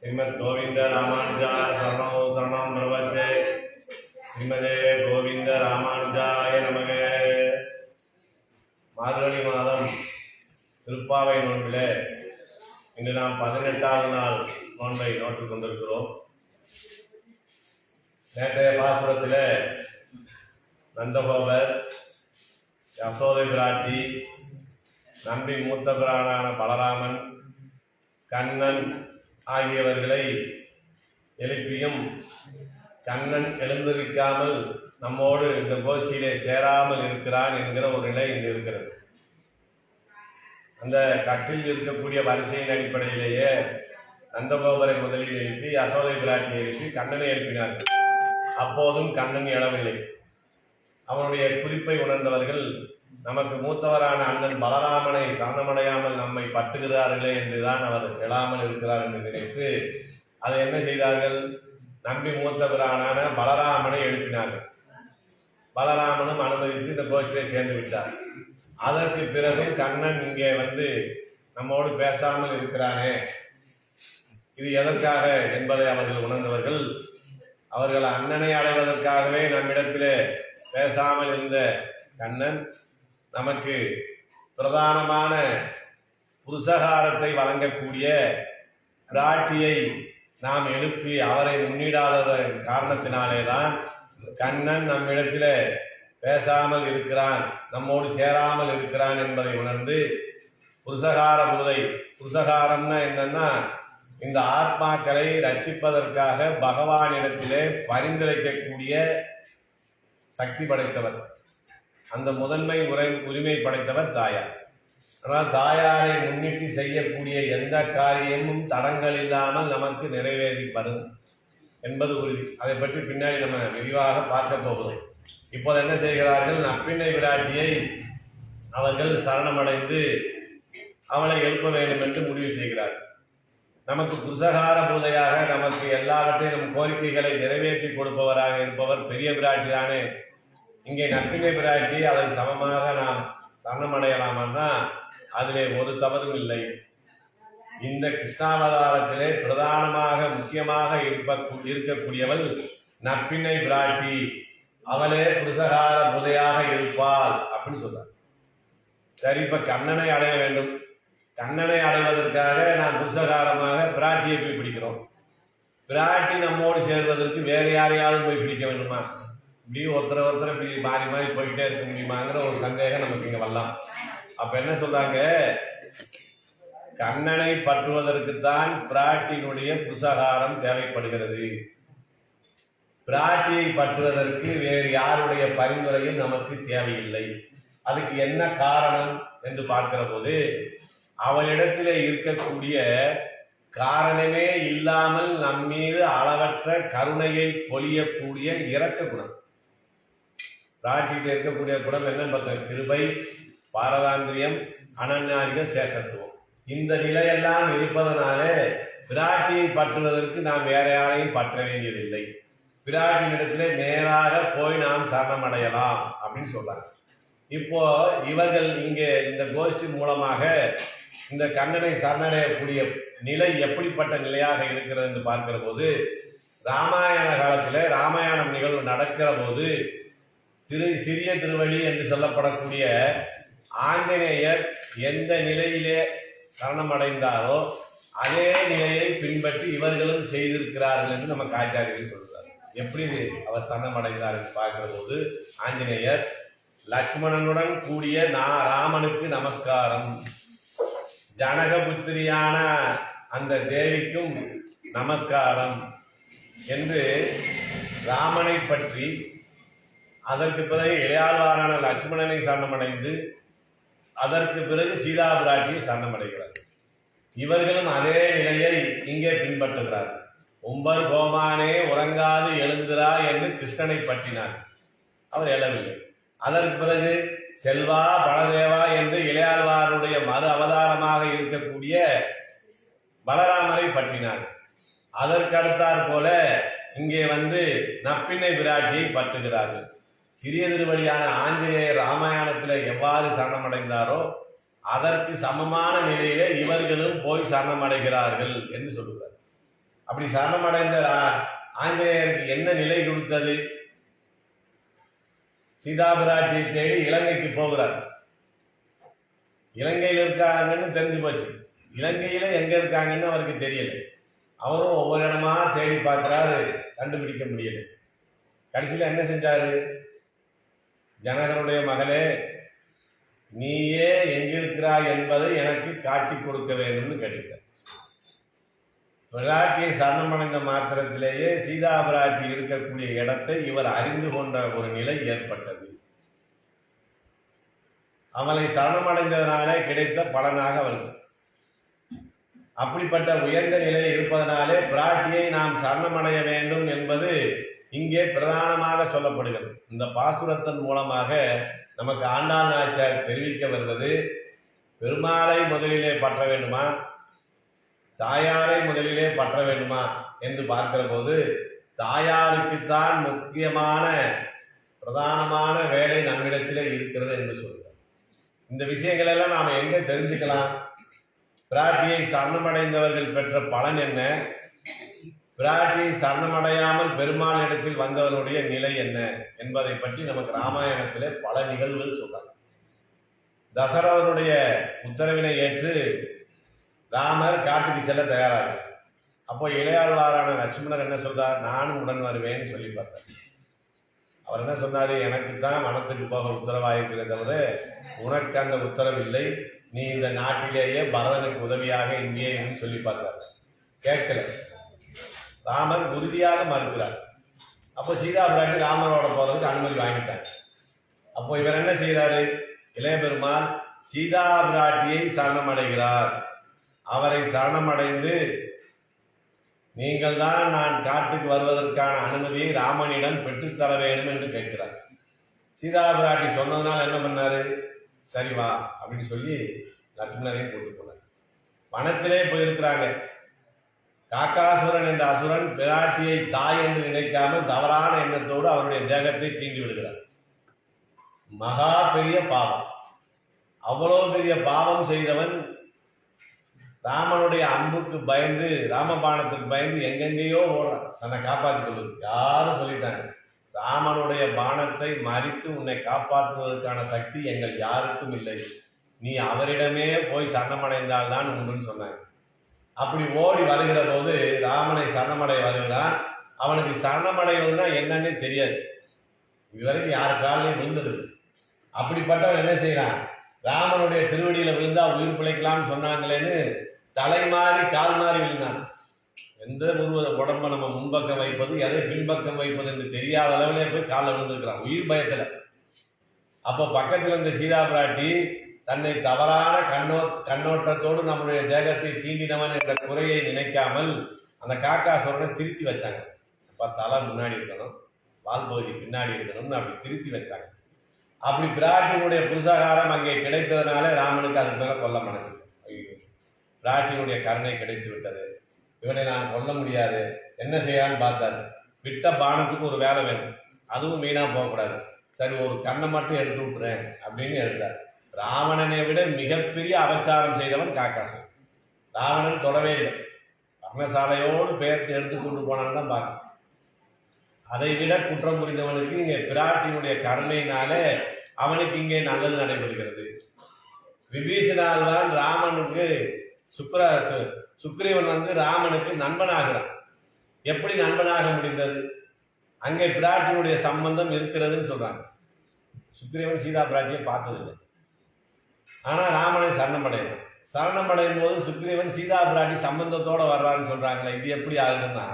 श्रीमद् गोविंद रामानुजाय शरणो शरणं प्रपद्ये श्रीमदे गोविंद रामानुजाय நமக. மார்கழி மாதம் திருப்பாவை நோன்பிலே இன்று நாம் 18வது நாள் நோன்பை நோற்றுக் கொண்டிருக்கிறோம். நேற்றைய பாசுரத்தில் நந்தகோபர், யசோதை பிராட்டி, நம்பி மூத்த பிரானான பலராமன், கண்ணன் ஆகியவர்களை எழுப்பியும் கண்ணன் எழுந்திருக்காமல் நம்மோடு இந்த கோஷ்டியிலே சேராமல் இருக்கிறான் என்கிற ஒரு நிலை இங்கு இருக்கிறது. அந்த கட்டில் இருக்கக்கூடிய வரிசையின் அடிப்படையிலேயே நந்தகோபரை முதலில் எழுப்பி யசோதை பிராட்டியை எழுப்பி கண்ணனை எழுப்பினார்கள். அப்போதும் கண்ணன் எழவில்லை. அவனுடைய குறிப்பை உணர்ந்தவர்கள் நமக்கு மூத்தவரான அண்ணன் பலராமனை சரணமடையாமல் நம்மை பட்டுகிறார்களே என்றுதான் அவர் எழாமல் இருக்கிறார் என்று நினைத்து அதை என்ன செய்தார்கள்? நம்பி மூத்தவரான பலராமனை எழுப்பினார்கள். பலராமனும் அனுமதித்து இந்த கோஷ்டியை சேர்ந்து விட்டார். அதற்கு பிறகு கண்ணன் இங்கே வந்து நம்மோடு பேசாமல் இருக்கிறானே, இது எதற்காக என்பதை அவர்கள் உணர்ந்தவர்கள் அவர்கள் அண்ணனை அடைவதற்காகவே நம்மிடத்திலே பேசாமல் இருந்த கண்ணன் நமக்கு பிரதானமான புருஷகாரத்தை வழங்கக்கூடிய பிராட்டியை நாம் எழுப்பி அவரை முன்னிடாததன் காரணத்தினாலேதான் கண்ணன் நம்மிடத்தில் பேசாமல் இருக்கிறான், நம்மோடு சேராமல் இருக்கிறான் என்பதை உணர்ந்து புருஷகார பூதை, புருஷகாரம்னா என்னன்னா இந்த ஆத்மாக்களை ரட்சிப்பதற்காக பகவானிடத்திலே பரிந்துரைக்கக்கூடிய சக்தி படைத்தவர், அந்த முதன்மை உரிமை படைத்தவர் தாயார். ஆனால் தாயாரை முன்னிட்டு செய்யக்கூடிய எந்த காரியமும் தடங்கள் இல்லாமல் நமக்கு நிறைவேறிப்படும் என்பது உறுதி. அதை பற்றி பின்னாடி நம்ம விரிவாக பார்க்க போகிறோம். இப்போது என்ன செய்கிறார்கள்? நப்பிண்ணை விராட்டியை அவர்கள் சரணமடைந்து அவளை எழுப்ப வேண்டும் என்று முடிவு செய்கிறார்கள். நமக்கு புருஷகார பூதையாக நமக்கு எல்லாவற்றையும் நம் கோரிக்கைகளை நிறைவேற்றி கொடுப்பவராக இருப்பவர் பெரிய பிராட்டி தானே. இங்கே நப்பிண்ணை பிராட்டி அதை சமமாக நாம் சரணமடையலாமன்னா அதிலே ஒரு தவறும் இல்லை. இந்த கிருஷ்ணாவதாரத்திலே பிரதானமாக முக்கியமாக இருக்கக்கூடியவள் நப்பிண்ணை பிராட்டி. அவளே புருஷகார புதையாக இருப்பாள் அப்படின்னு சொல்றார். சரி, இப்ப கண்ணனை அடைய வேண்டும். கண்ணனை அடைவதற்காக நாம் புருஷகாரமாக பிராட்டியை போய் பிடிக்கிறோம். பிராட்டி நம்மோடு சேர்வதற்கு வேறு யாரையாவது போய் பிடிக்க வேண்டுமா? இப்படி ஒருத்தரை இப்படி மாறி மாறி போயிட்டே இருக்க முடியுமாங்கிற ஒரு சந்தேகம் நமக்கு இங்க வரலாம். அப்ப என்ன சொல்றாங்க? கண்ணனை பற்றுவதற்குத்தான் பிராட்டியினுடைய புருஷகாரம் தேவைப்படுகிறது. பிராட்டியை பற்றுவதற்கு வேறு யாருடைய பரிந்துரையும் நமக்கு தேவையில்லை. அதுக்கு என்ன காரணம் என்று பார்க்கிற போது அவளிடத்திலே இருக்கக்கூடிய காரணமே இல்லாமல் நம்மீது அளவற்ற கருணையை பொழியக்கூடிய இரக்க குணம். பிராட்டிகிட்ட இருக்கக்கூடிய குணம் என்னன்னு பார்த்தா கிருபை, பாரதாந்திரியம், அனன்யாரிக சேஷத்துவம். இந்த நிலையெல்லாம் இருப்பதனாலே பிராட்டியை பற்றுவதற்கு நாம் வேற யாரையும் பற்ற வேண்டியதில்லை. பிராட்டியிடத்திலே நேராக போய் நாம் சரணமடையலாம் அப்படின்னு சொல்றாங்க. இப்போ இவர்கள் இங்கே இந்த கோஷ்டி மூலமாக இந்த கண்ணனை சரணடையக்கூடிய நிலை எப்படிப்பட்ட நிலையாக இருக்கிறது என்று பார்க்கிற போது ராமாயண காலத்தில் ராமாயணம் நிகழ்வு நடக்கிற போது சிறிய திருவடி என்று சொல்லப்படக்கூடிய ஆஞ்சநேயர் எந்த நிலையிலே சரணமடைந்தாரோ அதே நிலையை பின்பற்றி இவர்களும் செய்திருக்கிறார்கள் என்று நமக்கு ஆச்சாரியர்கள் சொல்றார். எப்படி அவர் சரணமடைந்தார் என்று பார்க்கிற போது ஆஞ்சநேயர் லட்சுமணனுடன் கூடிய ராமனுக்கு நமஸ்காரம், ஜனகபுத்திரியான அந்த தேவிக்கும் நமஸ்காரம் என்று ராமனை பற்றி, அதற்கு பிறகு இளையாழ்வாரான லட்சுமணனை சரணமடைந்து அதற்கு பிறகு சீதா பிராட்டியை சரணமடைகிறார். இவர்களும் அதே நிலையை இங்கே பின்பற்றுகிறார். உம்பர் கோமானே உறங்காது எழுந்திரா என்று கிருஷ்ணனை பற்றினார். அவர் எழவில்லை. அதற்கு பிறகு செல்வா பலதேவா என்று இளையாழ்வாருடைய மறு அவதாரமாக இருக்கக்கூடிய பலராமரை பற்றினார். அதற்கடுத்தாற் போல இங்கே வந்து நப்பிண்ணை பிராட்டியை பற்றுகிறார்கள். சிறிய திருவடியான ஆஞ்சநேயர் ராமாயணத்தில் எவ்வாறு சரணமடைந்தாரோ அதற்கு சமமான நிலையிலே இவர்களும் போய் சரணமடைகிறார்கள் என்று சொல்லுகிறார். அப்படி சரணமடைந்த ஆஞ்சநேயருக்கு என்ன நிலை கொடுத்தது? சீதா பிராட்டியை தேடி இலங்கைக்கு போகிறார். இலங்கையில் இருக்காங்கன்னு தெரிஞ்சு போச்சு. இலங்கையில எங்க இருக்காங்கன்னு அவருக்கு தெரியல. அவரும் ஒவ்வொரு இடமா தேடி பார்க்கிறாரு, கண்டுபிடிக்க முடியல. கடைசியில் என்ன செஞ்சாரு? ஜனகருடைய மகளே, நீயே எங்கிருக்கிறாய் என்பதை எனக்கு காட்டி கொடுக்க வேண்டும்னு கேட்டுட்டார். பிராட்டியை சரணமடைந்த மாத்திரத்திலேயே சீதா பிராட்டி இருக்கக்கூடிய இடத்தை இவர் அறிந்து கொண்ட ஒரு நிலை ஏற்பட்டது. அவளை சரணமடைந்ததனாலே கிடைத்த பலனாக வருது. அப்படிப்பட்ட உயர்ந்த நிலையில் இருப்பதனாலே பிராட்டியை நாம் சரணமடைய வேண்டும் என்பது இங்கே பிரதானமாக சொல்லப்படுகிறது. இந்த பாசுரத்தின் மூலமாக நமக்கு ஆண்டாள் நாச்சியார் தெரிவிக்க வருவது, பெருமாளை முதலிலே பற்ற வேண்டுமா, தாயாரை முதலிலே பற்ற வேண்டுமா என்று பார்க்கிற போது தாயாருக்குத்தான் முக்கியமான பிரதானமான வேலை நம்மிடத்திலே இருக்கிறது என்று சொல்கிறார். இந்த விஷயங்கள் எல்லாம் நாம் எங்க தெரிஞ்சுக்கலாம்? பிராட்டியை சரணமடைந்தவர்கள் பெற்ற பலன் என்ன, பிராட்டியை சரணமடையாமல் பெருமாள் இடத்தில் வந்தவருடைய நிலை என்ன என்பதை பற்றி நமக்கு ராமாயணத்திலே பல நிகழ்வுகள் சொல்றாங்க. தசரதனுடைய உத்தரவினை ஏற்று ராமர் காட்டுக்கு செல்ல தயாராக. அப்போ இளையாழ்வாரான லட்சுமணர் என்ன சொல்றார்? நானும் உடன் வருவேன்னு சொல்லி பார்த்தார். அவர் என்ன சொன்னாரு? எனக்கு தான் வனத்துக்கு போக உத்தரவாயிருக்கிறத தவிர உனக்கு அந்த உத்தரவு இல்லை, நீ இந்த நாட்டிலேயே பரதனுக்கு உதவியாக இங்கே சொல்லி பார்த்தார். கேட்கல. ராமர் உறுதியாக மறுக்கிறார். அப்போ சீதா பிராட்டி ராமரோட போறதுக்கு அனுமதி வாங்கிட்டார். அப்போ இவர் என்ன செய்யறாரு? இளைய பெருமாள் சீதா பிராட்டியை சரணமடைகிறார். அவரை சரணமடைந்து நீங்கள் தான் நான் காட்டுக்கு வருவதற்கான அனுமதியை ராமனிடம் பெற்றுத்தர வேண்டும் என்று கேட்கிறார். சீதா பிராட்டி சொன்னதுனால என்ன பண்ணாரு? சரி வா அப்படின்னு சொல்லி லட்சுமணரையும் கூட்டு போனார். வனத்திலே போயிருக்கிறாங்க. காக்காசுரன் என்ற அசுரன் பிராட்டியை தாய் என்று நினைக்காமல் தவறான எண்ணத்தோடு அவருடைய தேகத்தை தீண்டி விடுகிறார். மகா பெரிய பாவம். அவ்வளவு பெரிய பாவம் செய்தவன் ராமனுடைய அன்புக்கு பயந்து, ராமபாணத்துக்கு பயந்து எங்கெங்கேயோ ஓடுறான் தன்னை காப்பாற்றிக் கொள்வது. யாரும் சொல்லிட்டாங்க, ராமனுடைய பாணத்தை மறித்து உன்னை காப்பாற்றுவதற்கான சக்தி எங்கள் யாருக்கும் இல்லை, நீ அவரிடமே போய் சரணமடைந்தால் தான் உண்டுன்னு சொன்னாங்க. அப்படி ஓடி வருகிற போது ராமனை சரணமடை வருகிறான். அவனுக்கு சரணமடைவதுன்னா என்னன்னே தெரியாது. இதுவரைக்கும் யார் காலையும் விழுந்தது. அப்படிப்பட்டவன் என்ன செய்யறான்? ராமனுடைய திருவடியில விழுந்தா உயிர் பிழைக்கலாம்னு சொன்னாங்களேன்னு தலை மாறி கால் மாறி விழுந்தான். எந்த ஒரு உடம்பை நம்ம முன்பக்கம் வைப்பது, எதை பின்பக்கம் வைப்பது என்று தெரியாத அளவுல போய் காலில் விழுந்திருக்கிறான் உயிர் பயத்துல. அப்போ பக்கத்தில் இருந்த சீதா பிராட்டி தன்னை தவறான கண்ணோட்டத்தோடு நம்முடைய தேகத்தை தீண்டினவன் என்ற குறையை நினைக்காமல் அந்த காக்காசுரனை திருத்தி வச்சாங்க. அப்ப தலை முன்னாடி இருக்கணும், வால் பகுதி பின்னாடி இருக்கணும்னு அப்படி திருத்தி வச்சாங்க. அப்படி பிராட்டியினுடைய புருஷகாரம் அங்கே கிடைத்ததுனால ராமனுக்கு அதுக்கு மேல கொல்ல மனசு. ஐயோ, பிராட்டியினுடைய கருணை கிடைத்து விட்டது, இவனை நான் கொல்ல முடியாது, என்ன செய்யலான்னு பார்த்தாரு. விட்ட பானத்துக்கு ஒரு வேலை வேணும், அதுவும் வீணா போகக்கூடாது. சரி, ஒரு கண்ணை மட்டும் எடுத்து விட்டுறேன் அப்படின்னு எடுத்தார். ராவணனை விட மிகப்பெரிய அபச்சாரம் செய்தவன் காக்காசுரன். ராவணன் தொடவே இல்லை. பர்ணசாலையோடு பெயர்த்து எடுத்து கொண்டு போனான்னு தான் பார்க்க. அதை விட குற்றம் புரிந்தவனுக்கு இங்கே பிராட்டியினுடைய கருணையினாலே அவனுக்கு இங்கே நல்லது நடைபெறுகிறது. விபீஷணால் தான் ராமனுக்கு சுக்ரீவன் வந்து ராமனுக்கு நண்பனாகிறான். எப்படி நண்பனாக முடிந்தது? அங்கே பிராட்டியினுடைய சம்பந்தம் இருக்கிறதுன்னு சொல்றாங்க. சுக்ரீவன் சீதா பிராட்டியை பார்த்ததில்லை, ஆனா ராமனை சரணமடைகிறான். சரணமடையும் போது சுக்ரீவன் சீதா பிராட்டி சம்பந்தத்தோட வர்றான்னு சொல்றாங்களே, இது எப்படி ஆகுதுன்னா,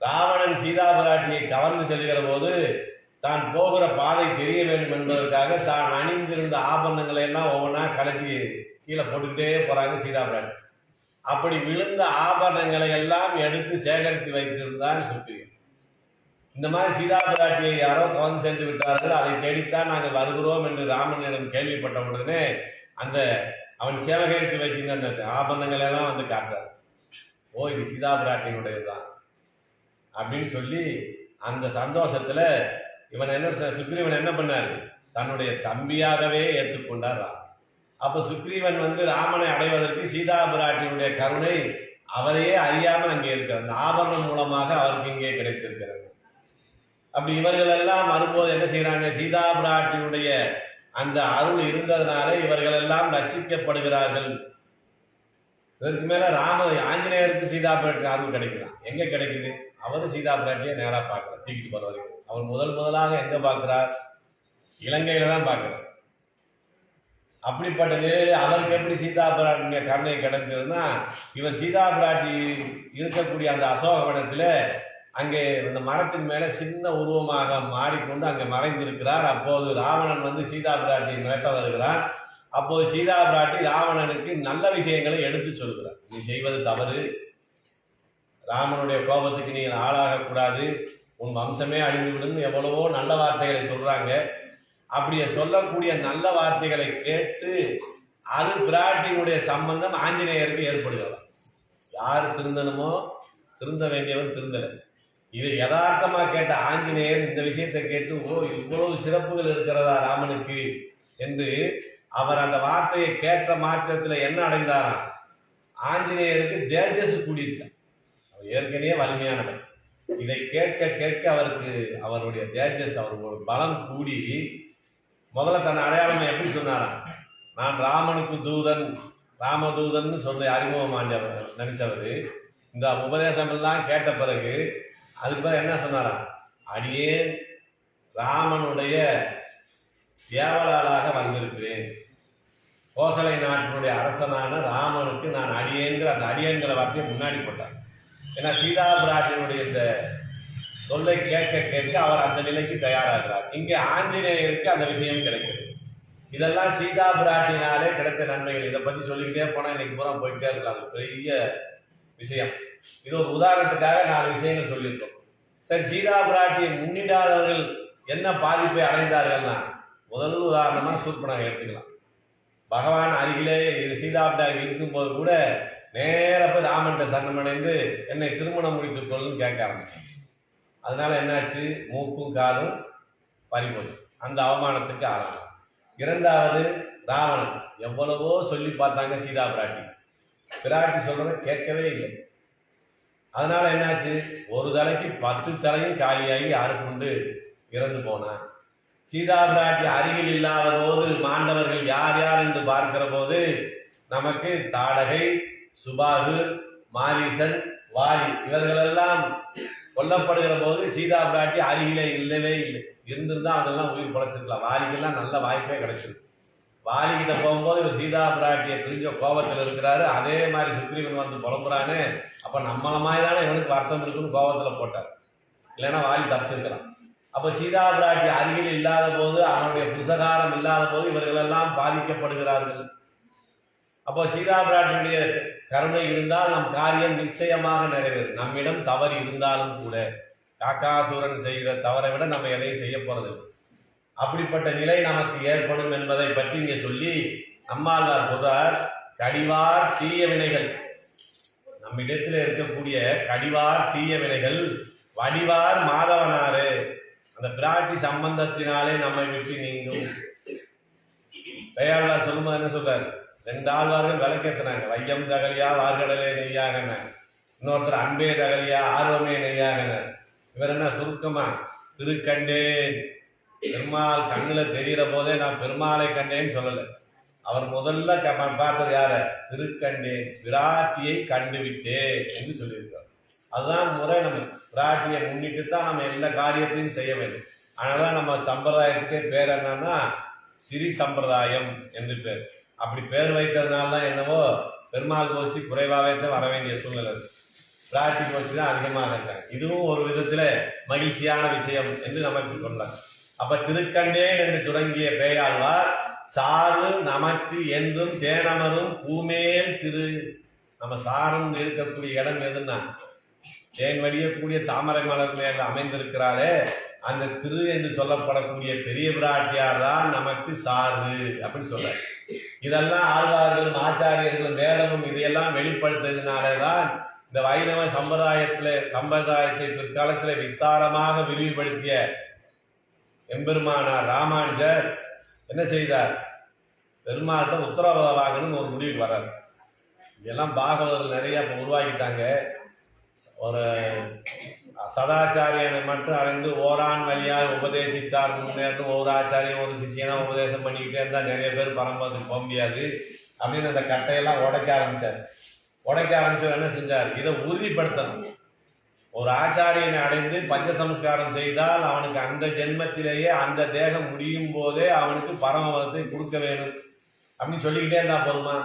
ராவணன் சீதா பிராட்டியை கவர்ந்து செல்கிற போது தான் போகிற பாதை தெரிய வேண்டும் என்பதற்காக தான் அணிந்திருந்த ஆபரணங்களை எல்லாம் ஒவ்வொன்றா கலட்டி கீழே போட்டுக்கிட்டே போறாங்க சீதா பிராட்டி. அப்படி விழுந்த ஆபரணங்களை எல்லாம் எடுத்து சேகரித்து வைத்திருந்தான் சுக்ரீவன். இந்த மாதிரி சீதா பிராட்டியை யாரோ கவர்ந்து சென்று விட்டார்கள், அதை தேடித்தான் நாங்கள் வருகிறோம் என்று ராமனிடம் கேள்விப்பட்ட உடனே அவன் சேவகரித்து வைத்திருந்த அந்த ஆபரணங்களை எல்லாம் வந்து காட்டுறார். ஓ, இது சீதா பிராட்டியினுடையதுதான் அப்படின்னு சொல்லி அந்த சந்தோஷத்துல சுக்ரீவன் என்ன பண்ணாரு? தன்னுடைய தம்பியாகவே ஏற்றுக்கொண்டார். அப்ப சுக்ரீவன் வந்து ராமனை அடைவதற்கு சீதா பிராட்டியினுடைய கருணை அவரையே அறியாமல் அங்கே இருக்கிறார். அந்த ஆபரணம் மூலமாக அவருக்கு இங்கே கிடைத்திருக்கிறது. அப்படி இவர்கள் எல்லாம் வரும்போது என்ன செய்யறாங்க? சீதா பிராட்டியுடைய அந்த அருள் இருந்ததுனால இவர்கள் எல்லாம் ரட்சிக்கப்படுகிறார்கள். இதற்கு மேல ஆஞ்சநேயருக்கு சீதா பிராட்டி அருள் கிடைக்கலாம். எங்க கிடைக்குது? அவரு சீதா பிராட்டியை நேரா பார்க்கிறார். தூக்கிட்டு போற வரைக்கும் அவர் முதலாக எங்க பார்க்கிறார்? இலங்கையில தான் பார்க்கிறார். அப்படிப்பட்ட நிலையில் அவருக்கு எப்படி சீதா பிராட்டிய கருணை கிடைத்ததுன்னா, இவர் சீதா பிராட்டி இருக்கக்கூடிய அந்த அசோகவனத்துல அங்கே அந்த மரத்தின் மேல சின்ன உருவமாக மாறிக்கொண்டு அங்கே மறைந்திருக்கிறார். அப்போது ராவணன் வந்து சீதா பிராட்டியை மிரட்ட வருகிறார். அப்போது சீதா பிராட்டி ராவணனுக்கு நல்ல விஷயங்களை எடுத்து சொல்கிறார். நீ செய்வது தவறு, ராமனுடைய கோபத்துக்கு நீ ஆளாகக்கூடாது, உன் வம்சமே அழிந்துவிடும், எவ்வளவோ நல்ல வார்த்தைகளை சொல்றாங்க. அப்படியே சொல்லக்கூடிய நல்ல வார்த்தைகளை கேட்டு அது பிராட்டியினுடைய சம்பந்தம் ஆஞ்சநேயருக்கு ஏற்படுகிறது. யார் திருந்தணுமோ திருந்த வேண்டியவர் திருந்தலை. இது யதார்த்தமா கேட்ட ஆஞ்சநேயர் இந்த விஷயத்தை கேட்டு, ஓ இவ்வளவு சிறப்புகள் இருக்கிறதா ராமனுக்கு என்று அவர் அந்த வார்த்தையை கேட்ட மாத்திரத்தில் என்ன அடைந்தாராம்? ஆஞ்சநேயருக்கு தேஜஸ் கூடிருச்சான். அவர் ஏற்கனவே வலிமையானவர். இதை கேட்க கேட்க அவருக்கு அவருடைய தேஜஸ், அவருக்கு பலம் கூடி முதல்ல தன் அடையாளம் எப்படி சொன்னாராம்? நான் ராமனுக்கு தூதன், ராமதூதன் சொன்ன அறிமுகமாண்டவர் நினைச்சவர். இந்த உபதேசம் எல்லாம் கேட்ட பிறகு அதுக்கு பிறகு என்ன சொன்னாராம்? அடியே ராமனுடைய ஏவலாளாக வந்திருக்கிறேன். கோசலை நாட்டினுடைய அரசனான ராமனுக்கு நான் அடியேங்கிற அந்த அடியேங்கிற வார்த்தையை முன்னாடி போட்டார். ஏன்னா சீதா பிராட்டினுடைய இந்த சொல்லை கேட்க கேட்க அவர் அந்த நிலைக்கு தயாராகிறார். இங்கே ஆஞ்சநேயருக்கு அந்த விஷயம் கிடைக்கிறது. இதெல்லாம் சீதா பிராட்டினாலே கிடைத்த நன்மைகள். இதை பற்றி சொல்லிக்கிட்டே போனால் இன்னைக்கு பூரா போயிட்டே இருக்கலாம். அது பெரிய விஷயம். இது ஒரு உதாரணத்துக்காக 4 விஷயங்கள் சொல்லியிருக்கோம். சரி, சீதா பிராட்டியை முன்னிடாதவர்கள் என்ன பாதிப்பை அடைந்தார்கள்னா, முதல் உதாரணமா சூர்பனகை எடுத்துக்கலாம். பகவான் அருகிலே சீதா பிராட்டி இருக்கும்போது கூட நேர போய் ராமன்ட்ட சரணமடைந்து என்னை திருமணம் முடித்துக் கொள்ளுன்னு கேட்க ஆரம்பிச்சாங்க. அதனால என்னாச்சு? மூக்கும் காதும் பறிபோச்சு. அந்த அவமானத்துக்கு ஆளாங்க. இரண்டாவது, ராவணன் எவ்வளவோ சொல்லி பார்த்தாங்க சீதா பிராட்டி சொல்றதை கேட்கவே இல்லை. அதனால என்னாச்சு? ஒரு தலைக்கு 10 தலையும் காலியாகி யாரு கொண்டு இறந்து போனான். சீதா பிராட்டி அருகில் இல்லாத போது மாண்டவர்கள் யார் யார் என்று பார்க்கிற போது நமக்கு தாடகை, சுபாகு, மாரீசன், வாலி இவர்களெல்லாம் கொல்லப்படுகிற போது சீதா பிராட்டி அருகிலே இல்லவே இல்லை. இருந்திருந்தா அவங்கெல்லாம் உயிர் படைச்சிருக்கலாம். வாலிக்கெல்லாம் நல்ல வாய்ப்பே கிடைச்சிருக்கு. வாலிக்கிட்ட போகும்போது இவர் சீதா பிராட்டியை பிரிஞ்ச கோபத்தில் இருக்கிறாரு. அதே மாதிரி சுக்ரீவன் வந்து புலம்புறான்னு, அப்ப நம்மள மாதிரி தானே இவனுக்கு அர்த்தம் இருக்குன்னு கோபத்தில் போட்டார். இல்லைன்னா வாலி தப்பிச்சிருக்கலாம். அப்ப சீதா பிராட்டி அருகில் இல்லாத போது, அவனுடைய புருஷகாரம் இல்லாத போது இவர்கள் எல்லாம் பாதிக்கப்படுகிறார்கள். அப்போ சீதா பிராட்டியுடைய கருணை இருந்தால் நம் காரியம் நிச்சயமாக நிறைவேறும். நம்மிடம் தவறு இருந்தாலும் கூட காக்காசூரன் செய்கிற தவறை விட நம்ம எதையும் செய்ய போறது. அப்படிப்பட்ட நிலை நமக்கு ஏற்படும் என்பதை பற்றி இங்கே சொல்லி நம்மாழ்வார் சொல்றார், கடிவார் தீய வினைகள், நம்மிடத்தில் இருக்கக்கூடிய கடிவார் தீய வினைகள் வடிவார் மாதவனாரு, அந்த பிராட்டி சம்பந்தத்தினாலே நம்மை விட்டு நீங்கும். பெயாழ்வார் சொல்லும்போது என்ன சொல்றாரு? 2 ஆழ்வார்கள் விளக்கேற்றினாங்க. வையம் தகலியா வார்கடலே நெய்யாகன, இன்னொருத்தர் அன்பே தகலியா ஆர்வமே நெய்யாகன. இவர் என்ன சுருக்கமா திருக்கண்டேன், பெருமாள் கண்ணுல தெரிகிற போதே நான் பெருமாளை கண்டேன்னு சொல்லலை. அவர் முதல்ல பார்த்தது யார? திருக்கண்டேன், பிராட்டியை கண்டுவிட்டேன் என்று சொல்லியிருக்கார். அதுதான் முறை. நம்ம பிராட்டியை முன்னிட்டு தான் நம்ம எல்லா காரியத்தையும் செய்ய வேண்டும். அதனால நம்ம சம்பிரதாயத்துக்கே பேர் என்னன்னா சிறி சம்பிரதாயம் என்று பேர். அப்படி பேர் வைத்ததுனால தான் என்னவோ பெருமாள் கோஷ்டி குறைவாகவே தான் வர வேண்டிய சூழ்நிலை. பிராட்டி கோஷ்டி தான் அதிகமாக இருக்காங்க. இதுவும் ஒரு விதத்துல மகிழ்ச்சியான விஷயம் என்று நமக்கு கொள்ளலாம். அப்ப திருக்கண்டேன் என்று தொடங்கிய பெயாழ்வார் சாறு நமக்கு என்றும் தேனமரும் பூமேல் திரு, நம்ம சாரும் இருக்கக்கூடிய இடம் எதுன்னா தேன் வடியக்கூடிய தாமரை மலர் மேல் அமைந்திருக்கிறாரே அந்த திரு என்று சொல்லப்படக்கூடிய பெரிய பிராட்டியார் தான் நமக்கு சார்பு அப்படின்னு சொல்றாரு. இதெல்லாம் ஆழ்வார்களும் ஆச்சாரியர்களும் வேதமும் இதையெல்லாம் வெளிப்படுத்துறதுனாலதான் இந்த வைணவ சம்பிரதாயத்தை பிற்காலத்துல விஸ்தாரமாக விரிவுபடுத்திய எம்பெருமானார் ராமானுஜர் என்ன செய்தார்? பெருமாள்கிட்ட உத்தரவாதம் வாங்கணும்னு ஒரு முடிவுக்கு வர்றார். இதெல்லாம் பாகவதர்கள் நிறைய இப்போ உருவாக்கிட்டாங்க. ஒரு சதாச்சாரியனை மட்டும் அடைந்து ஓரான் வழியாக உபதேசித்தார் முன்னேற்று ஒரு ஆச்சாரியம் ஒரு சிஷியனா உபதேசம் பண்ணிக்கிட்டே இருந்தால் நிறைய பேர் பரம்பரத்துக்கு போக முடியாது அப்படின்னு அந்த கட்டையெல்லாம் உடைக்க ஆரம்பித்தார். என்ன செஞ்சார்? இதை உறுதிப்படுத்தணும். ஒரு ஆச்சாரியனை அடைந்து பஞ்சசம்ஸ்காரம் செய்தால் அவனுக்கு அந்த ஜென்மத்திலேயே அந்த தேகம் முடியும் போதே அவனுக்கு பரமபதத்தை கொடுக்க வேணும் அப்படின்னு சொல்லிக்கிட்டே இருந்தா போதுமா?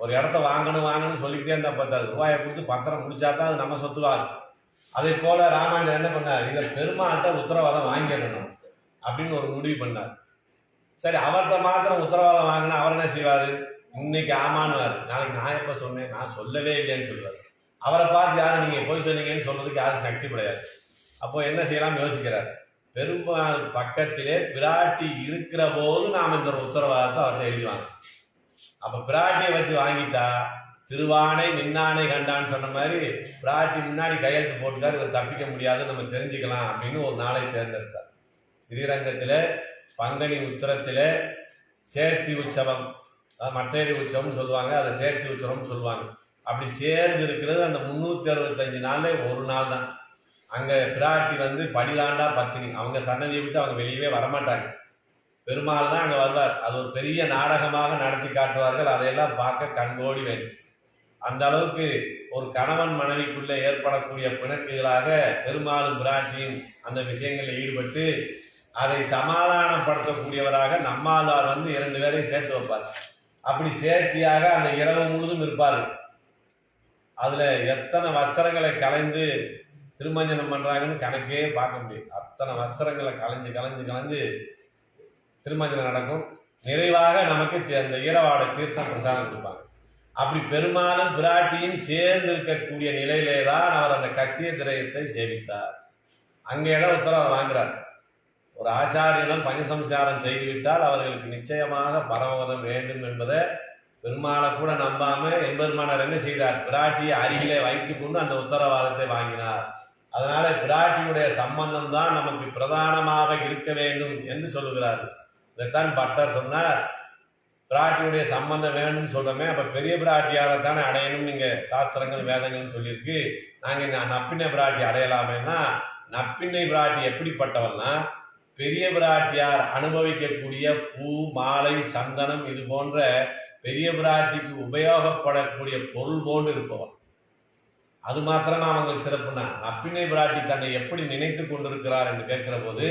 ஒரு இடத்த வாங்கணும்னு சொல்லிக்கிட்டே இருந்தா பத்தாது. ரூபாயை கொடுத்து பத்திரம் முடிச்சாதான் அது நம்ம சொத்துவார். அதே போல ராமாயணன் என்ன பண்ணார்? இதை பெருமாள்கிட்ட உத்தரவாதம் வாங்கிடணும் அப்படின்னு ஒரு முடிவு பண்ணார். சரி, அவர்கிட்ட மாத்திரம் உத்தரவாதம் வாங்கினா அவர் என்ன செய்வாரு? இன்னைக்கு ஆமானுவார், நாளைக்கு நான் எப்ப சொன்னேன், நான் சொல்லவே இல்லைன்னு சொல்லுவார். அவரை பார்த்து யாரும் நீங்க போய் சொன்னீங்கன்னு சொல்றதுக்கு யாரும் சக்தி கிடையாது. அப்போ என்ன செய்யலாம் யோசிக்கிறார். பெருமாள் பக்கத்திலே பிராட்டி இருக்கிற போது நாம் இந்த உத்தரவாதத்தை அவர்கிட்ட எழுதுவாங்க. அப்ப பிராட்டியை வச்சு வாங்கிட்டா திருவானை மின்னானை கண்டான்னு சொன்ன மாதிரி பிராட்டி முன்னாடி கையெழுத்து போட்டுக்காரு, இவர் தப்பிக்க முடியாது, நம்ம தெரிஞ்சுக்கலாம் அப்படின்னு ஒரு நாளை தேர்ந்தெடுத்தார். ஸ்ரீரங்கத்துல பங்குனி உத்திரத்துல சேர்த்தி உற்சவம், மட்டையடி உற்சவம்னு சொல்லுவாங்க, அதை சேர்த்தி உற்சவம்னு சொல்லுவாங்க. அப்படி சேர்ந்து இருக்கிறது அந்த 365 நாள்ல ஒரு நாள் தான். அங்க பிராட்டி படிதாண்டா பத்தினி, அவங்க சன்னதியை விட்டு அவங்க வெளியவே வரமாட்டாங்க. பெருமாள் தான் அங்க வருவார். அது ஒரு பெரிய நாடகமாக நடத்தி காட்டுவார்கள். அதையெல்லாம் பார்க்க கண்கோடி வேண்டும். அந்த அளவுக்கு ஒரு கணவன் மனைவிக்குள்ள ஏற்படக்கூடிய பிணக்குகளாக பெருமாளும் பிராட்டியும் அந்த விஷயங்களில் ஈடுபட்டு அதை சமாதானப்படுத்தக்கூடியவராக நம்மாழ்வார் 2 பேரையும் சேர்த்து வைப்பார். அப்படி சேர்த்தியாக அந்த இரவு முழுதும் இருப்பார்கள். அதுல எத்தனை வஸ்திரங்களை கலைந்து திருமஞ்சனம் பண்றாங்கன்னு கணக்கே பார்க்க முடியும். அத்தனை வஸ்திரங்களை கலைஞ்சு திருமஞ்சனம் நடக்கும். நிறைவாக நமக்கு அந்த ஈரவாட தீர்த்தம் பிரசாதம் கொடுப்பாங்க. அப்படி பெருமாளும் பிராட்டியும் சேர்ந்து இருக்கக்கூடிய நிலையிலே தான் அவர் அந்த கத்திய திரயத்தை சேவித்தார். அங்கேதான் உத்தரவு வாங்குறார். ஒரு ஆச்சாரியனும் பஞ்சசம்ஸ்காரம் செய்துவிட்டால் அவர்களுக்கு நிச்சயமாக பரமபதம் வேண்டும் என்பதை பெருமாளை கூட நம்பாம எம்பெருமானார் என்ன செய்தார்? பிராட்டியை அருகிலே வைத்துக் கொண்டு அந்த உத்தரவாதத்தை வாங்கினார். அதனால பிராட்டியுடைய சம்பந்தம் தான் நமக்கு பிரதானமாக இருக்க வேண்டும் என்று சொல்லுகிறார். இதைத்தான் பட்டர் சொன்னார். பிராட்டியுடைய சம்பந்தம் வேணும்னு சொல்றோமே, அப்ப பெரிய பிராட்டியாரத்தானே அடையணும் நீங்க சாஸ்திரங்கள் வேதங்கள் சொல்லியிருக்கு. நாங்க நப்பினை பிராட்டி அடையலாமேன்னா, நப்பினை பிராட்டி எப்படிப்பட்டவள்னா பெரிய பிராட்டியார் அனுபவிக்கக்கூடிய பூ மாலை சந்தனம் இது போன்ற பெரிய பிராட்டிக்கு உபயோகப்படக்கூடிய பொருள் போன்று இருப்பவன். அது மாத்திரமா அவங்க சிறப்புனா, நப்பினை பிராட்டி தன்னை எப்படி நினைத்து கொண்டிருக்கிறார் என்று கேட்கிற போது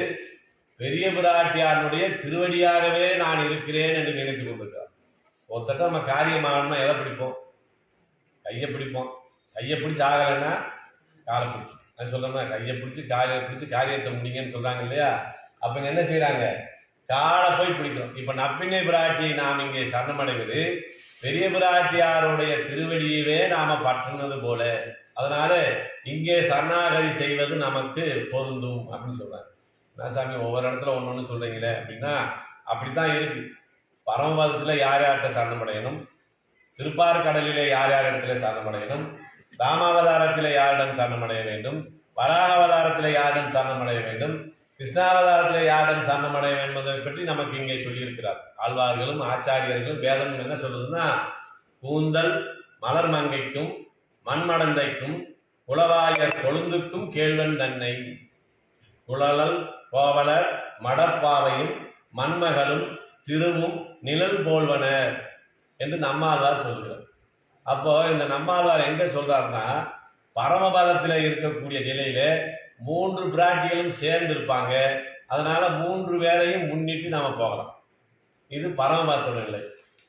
பெரிய பிராட்டியாருடைய திருவடியாகவே நான் இருக்கிறேன் என்று நினைத்துக் கொண்டிருக்கிறார். ஒருத்தட்ட நம்ம காரியமாகணும்னா எதை பிடிப்போம்? கையை பிடிப்போம். கையை பிடிச்சி ஆகலைன்னா காலை பிடிச்சி, அது சொல்லணும்னா கையை பிடிச்சி காலை பிடிச்சி காரியத்தை முடிங்கன்னு சொல்றாங்க இல்லையா? அப்ப என்ன செய்யறாங்க? காலை போய் பிடிக்கும். இப்ப நப்பினை பிராட்டியை நாம் இங்கே சரணமடைவது பெரிய பிராட்டியாருடைய திருவடியவே நாம பற்றுனது போல. அதனால இங்கே சரணாகதி செய்வது நமக்கு பொருந்தும் அப்படின்னு சொல்றாங்க. நான் சாமி ஒவ்வொரு இடத்துல ஒன்னொன்னு சொல்றீங்களே அப்படின்னா, அப்படித்தான் இருக்கு. பரமபதத்துல யார் யார்கிட்ட சரணமடையணும், திருப்பார்கடலிலே யார் யார் இடத்துல சரணமடையணும், ராமாவதாரத்திலே யாரிடம் சரணமடைய வேண்டும், வராகாவதாரத்திலே யாரிடம் சரணமடைய வேண்டும், கிருஷ்ணாவதாரத்திலே யாரிடம் சரணமடைய வேண்டும் என்பதை பற்றி நமக்கு இங்கே சொல்லியிருக்கிறார். ஆழ்வார்களும் ஆச்சாரியர்களும் வேதம் என்ன சொல்லுதுன்னா, கூந்தல் மலர் மங்கைக்கும் மண்மடந்தைக்கும் குளவாயர் கொழுந்துக்கும் கேள்வன் தன்னை குழலல் கோவலர் மடப்பாவையும் மண்மகளும் திருவும் நிழல் போல்வனர் என்று நம்மாழ்வார் சொல்கிறார். அப்போ இந்த நம்மாழ்வார் எங்க சொல்றாருன்னா, பரமபதத்தில் இருக்கக்கூடிய நிலையில 3 பிராட்டிகளும் சேர்ந்து இருப்பாங்க. அதனால 3 பேரையும் முன்னிட்டு நாம போகலாம். இது பரமபதத்தோட நிலை.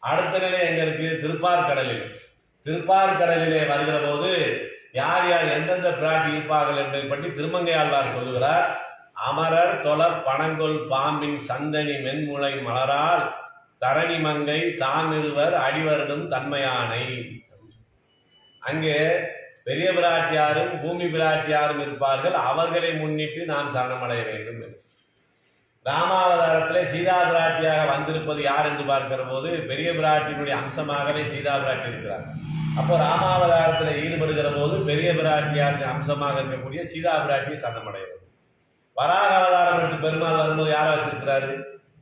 அடுத்த நிலை எங்க இருக்கு? திருப்பார்கடலில். திருப்பார்கடலிலே வருகிற போது யார் யார் எந்தெந்த பிராட்டி இருப்பார்கள் என்பதை பற்றி திருமங்கையாழ்வார் சொல்லுகிறார். அமரர் தொல பணங்கொள் பாம்பின் சந்தனி மென்முளை மலரால் தரணி மங்கை தாம் இருவர் அடிவருடும் தன்மையானை. அங்கே பெரிய பிராட்டியாரும் பூமி பிராட்டியாரும் இருப்பார்கள். அவர்களை முன்னிட்டு நாம் சரணமடைய வேண்டும் என்று. ராமாவதாரத்திலே சீதா பிராட்டியாக வந்திருப்பது யார் என்று பார்க்கிற போது பெரிய பிராட்டியினுடைய அம்சமாகவே சீதா பிராட்டி இருக்கிறார். அப்போ ராமாவதாரத்தில் ஈடுபடுகிற போது பெரிய பிராட்டியாரின் அம்சமாக இருக்கக்கூடிய சீதா பிராட்டியை சரணமடைய வேண்டும். வராக அவதாரம் எடுத்து பெருமாள் வரும்போது யாரை வச்சிருக்கிறாரு?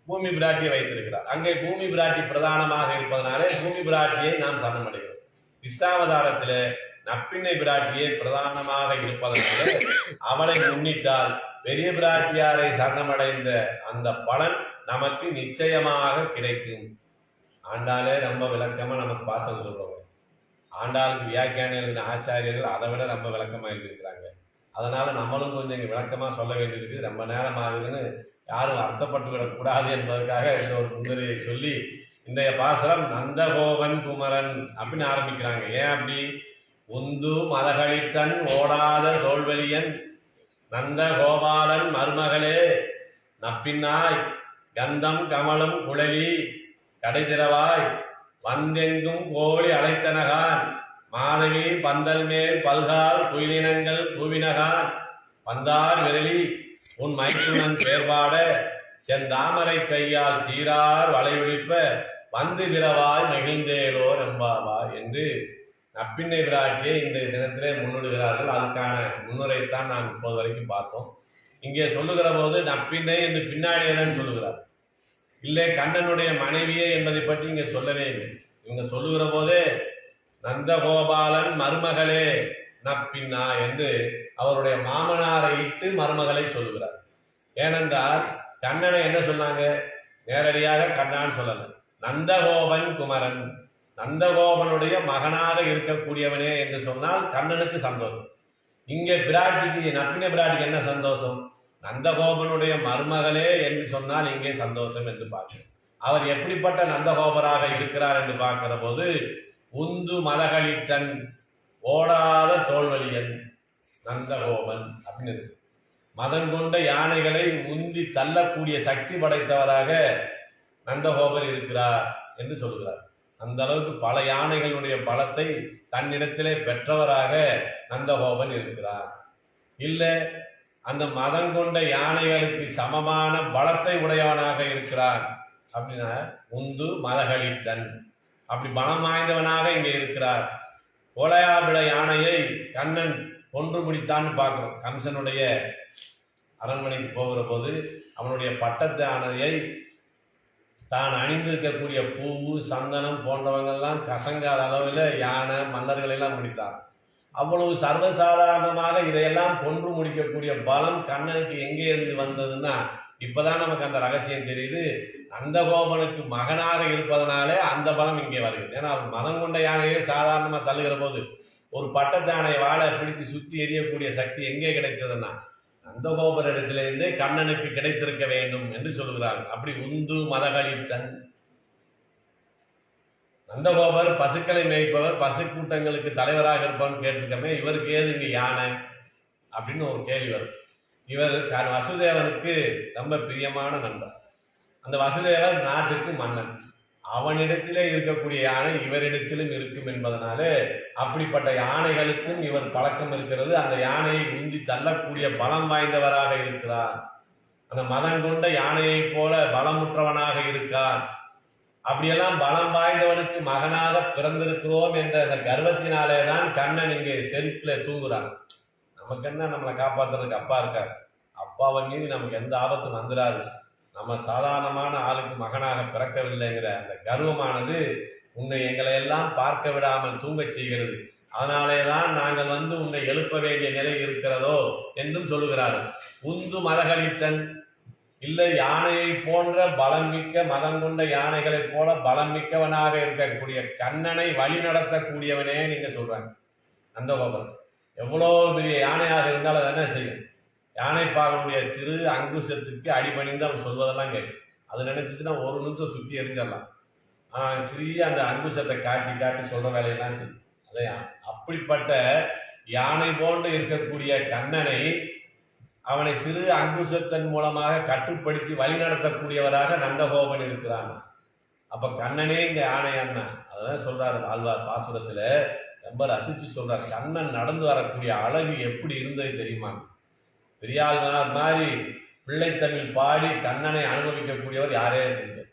பூமி பிராட்டியை வைத்திருக்கிறார். அங்கே பூமி பிராட்டி பிரதானமாக இருப்பதனாலே பூமி பிராட்டியை நாம் சரணமடைகிறோம். கிருஷ்ணாவதாரத்திலே நப்பிண்ணை பிராட்டியே பிரதானமாக இருப்பதனால அவளை முன்னிட்டால் பெரிய பிராட்டியாரை சரணமடைந்த அந்த பலன் நமக்கு நிச்சயமாக கிடைக்கும். ஆண்டாளே ரொம்ப விளக்கமா நமக்கு பாசம் சொல்றவங்க. ஆண்டாளுக்கு வியாக்கியான எழுதின ஆச்சாரியர்கள் அதை விட ரொம்ப விளக்கமா எழுதியிருக்கிறாங்க. அதனால நம்மளும் கொஞ்சம் இங்கே விளக்கமா சொல்ல வேண்டியிருக்கு. ரொம்ப நேரம் ஆகுதுன்னு யாரும் அர்த்தப்பட்டு விடக்கூடாது என்பதற்காக இந்த ஒரு முன்னுரையை சொல்லி இன்றைய பாசனம் நந்தகோபன் குமரன் அப்படின்னு ஆரம்பிக்கிறாங்க. ஏன் அப்படி? உந்து மதகளிட்டன் ஓடாத தோல்வெளியன் நந்தகோபாலன் மருமகளே நப்பின்னாய் கந்தம் கமலும் குழலி கடைதிரவாய் வந்தெங்கும் கோழி அழைத்தனகான் மாதவி பந்தல் மேல் பல்கால் குயிலினங்கள் கூவினகான் வந்தார் விரலி உன் மைத்துனன் பேர்பாட செந்தாமரை கையால் சீரார் வளையொழிப்ப வந்து திரவாய் மகிழ்ந்தேலோர் என்பாவார் என்று நப்பிண்ணை பிராட்டியை இந்த தினத்திலே முன்னிடுகிறார்கள். அதுக்கான முன்னுரைத்தான் நாம் இப்போது வரைக்கும் பார்த்தோம். இங்கே சொல்லுகிற போது நப்பிண்ணை என்று பின்னாடியேதான் சொல்லுகிறார். இல்லை கண்ணனுடைய மனைவியே என்பதை பற்றி இங்கே சொல்லவே இல்லை. இவங்க சொல்லுகிற போதே நந்தகோபாலன் மருமகளே நப்பின்னா என்று அவருடைய மாமனாரை இட்டு மருமகளை சொல்லுகிறார். ஏனென்றால் கண்ணனை என்ன சொன்னாங்க? நேரடியாக கண்ணான்னு சொல்லல, நந்தகோபன் குமரன், நந்தகோபனுடைய மகனாக இருக்கக்கூடியவனே என்று சொன்னால் கண்ணனுக்கு சந்தோஷம். இங்கே பிராட்டிக்கு நப்பின பிராட்டிக்கு என்ன சந்தோஷம்? நந்தகோபனுடைய மருமகளே என்று சொன்னால் இங்கே சந்தோஷம் என்று பார்க்கிறோம். அவர் எப்படிப்பட்ட நந்தகோபராக இருக்கிறார் என்று பார்க்கிற போது உந்து மதகளிட்டன் ஓடாத தோல்வலியன் நந்தகோபன் அப்படின்னு இருக்கு. மதம் கொண்ட யானைகளை உந்தி தள்ளக்கூடிய சக்தி படைத்தவராக நந்தகோபர் இருக்கிறார் என்று சொல்கிறார். அந்த அளவுக்கு பல யானைகளுடைய பலத்தை தன்னிடத்திலே பெற்றவராக நந்தகோபன் இருக்கிறார். இல்லை அந்த மதம் கொண்ட யானைகளுக்கு சமமான பலத்தை உடையவனாக இருக்கிறான் அப்படின்னா உந்து மதகளித்தன், அப்படி பலம் வாய்ந்தவனாக இங்கே இருக்கிறார். கோலையாபிட யானையை கண்ணன் கொன்று பிடித்தான்னு பார்க்கிறோம். கம்சனுடைய அரண்மனைக்கு போகிற போது அவனுடைய பட்டத்து யானையை தான் அணிந்திருக்கக்கூடிய பூவு சந்தனம் போன்றவங்கெல்லாம் கசங்காத அளவில் யானை மன்னர்களெல்லாம் முடித்தார். அவ்வளவு சர்வசாதாரணமாக இதையெல்லாம் கொன்று முடிக்கக்கூடிய பலம் கண்ணனுக்கு எங்கே இருந்து வந்ததுன்னா இப்பதான் நமக்கு அந்த ரகசியம் தெரியுது. நந்தகோபனுக்கு மகனாக இருப்பதனாலே அந்த பலம் இங்கே வருகிறது. ஏன்னா அவர் மதம் கொண்ட யானையே சாதாரணமா தள்ளுகிற போது ஒரு பட்டத்து யானையை வாழை பிடித்து சுத்தி எறியக்கூடிய சக்தி எங்கே கிடைத்ததுன்னா நந்தகோபர் இடத்திலிருந்தே கண்ணனுக்கு கிடைத்திருக்க வேண்டும் என்று சொல்கிறார்கள். அப்படி உந்து மதகளித்தன், நந்தகோபர் பசுக்களை மேய்ப்பவர், பசு கூட்டங்களுக்கு தலைவராக இருப்பான்னு கேட்டிருக்கமே, இவருக்கு ஏது இங்க யானை அப்படின்னு ஒரு கேள்வி வரும். இவர் வசுதேவனுக்கு ரொம்ப பிரியமான நண்பர். அந்த வசுதேவர் நாட்டுக்கு மன்னன். அவனிடத்திலே இருக்கக்கூடிய யானை இவரிடத்திலும் இருக்கும் என்பதனாலே அப்படிப்பட்ட யானைகளுக்கும் இவர் பழக்கம் இருக்கிறது. அந்த யானையை உந்தி தள்ளக்கூடிய பலம் வாய்ந்தவராக இருக்கிறார். அந்த மதம் கொண்ட யானையை போல பலமுற்றவனாக இருக்கார். அப்படியெல்லாம் பலம் வாய்ந்தவனுக்கு மகனாக பிறந்திருக்கிறோம் என்ற அந்த கர்வத்தினாலே தான் கண்ணன் இங்கே செருப்புல தூங்குறான். நமக்கு என்ன, நம்மளை காப்பாற்றுறதுக்கு அப்பா இருக்கார். அப்பாவை மீறி நமக்கு எந்த ஆபத்தும் வந்துடாது, நம்ம சாதாரணமான ஆளுக்கு மகனாக பிறக்கவில்லைங்கிற அந்த கர்வமானது உன்னை எங்களை எல்லாம் பார்க்க விடாமல் தூங்கச் செய்கிறது. அதனாலே தான் நாங்கள் உன்னை எழுப்ப வேண்டிய நிலை இருக்கிறதோ என்றும் சொல்லுகிறார்கள். உந்து மதகளித்தன், இல்லை யானையை போன்ற பலம் மிக்க மதம் கொண்ட யானைகளைப் போல பலம் மிக்கவனாக இருக்கக்கூடிய கண்ணனை வழி நடத்தக்கூடியவனே நீங்க சொல்றாங்க. நந்தகோபன் எவ்வளோ பெரிய யானையாக இருந்தால் அது என்ன செய்யும்? யானை பாகனுடைய சிறு அங்குசத்துக்கு அடிபணிந்து அவன் சொல்வதெல்லாம் கேட்கும். அது நினைச்சிச்சுன்னா ஒரு நிமிஷம் சுற்றி எரிஞ்சிடலாம். சிறிய அந்த அங்குசத்தை காட்டி காட்டி சொல்ற வேலையெல்லாம் செய்யும். அதே அப்படிப்பட்ட யானை போன்று இருக்கக்கூடிய கண்ணனை அவனை சிறு அங்குசத்தின் மூலமாக கட்டுப்படுத்தி வழிநடத்தக்கூடியவராக நந்தகோபன் இருக்கிறான். அப்ப கண்ணனே இங்க யானை அண்ணா, அதான் சொல்றாரு ஆழ்வார் பாசுரத்துல, ரொம்ப ரசிச்சு சொல்றார். கண்ணன் நடந்து வரக்கூடிய அழகு எப்படி இருந்தது தெரியுமா? பெரியாழ்வார் மாதிரி பிள்ளைத்தமிழ் பாடி கண்ணனை அனுபவிக்கக்கூடியவர் யாரே இல்லை.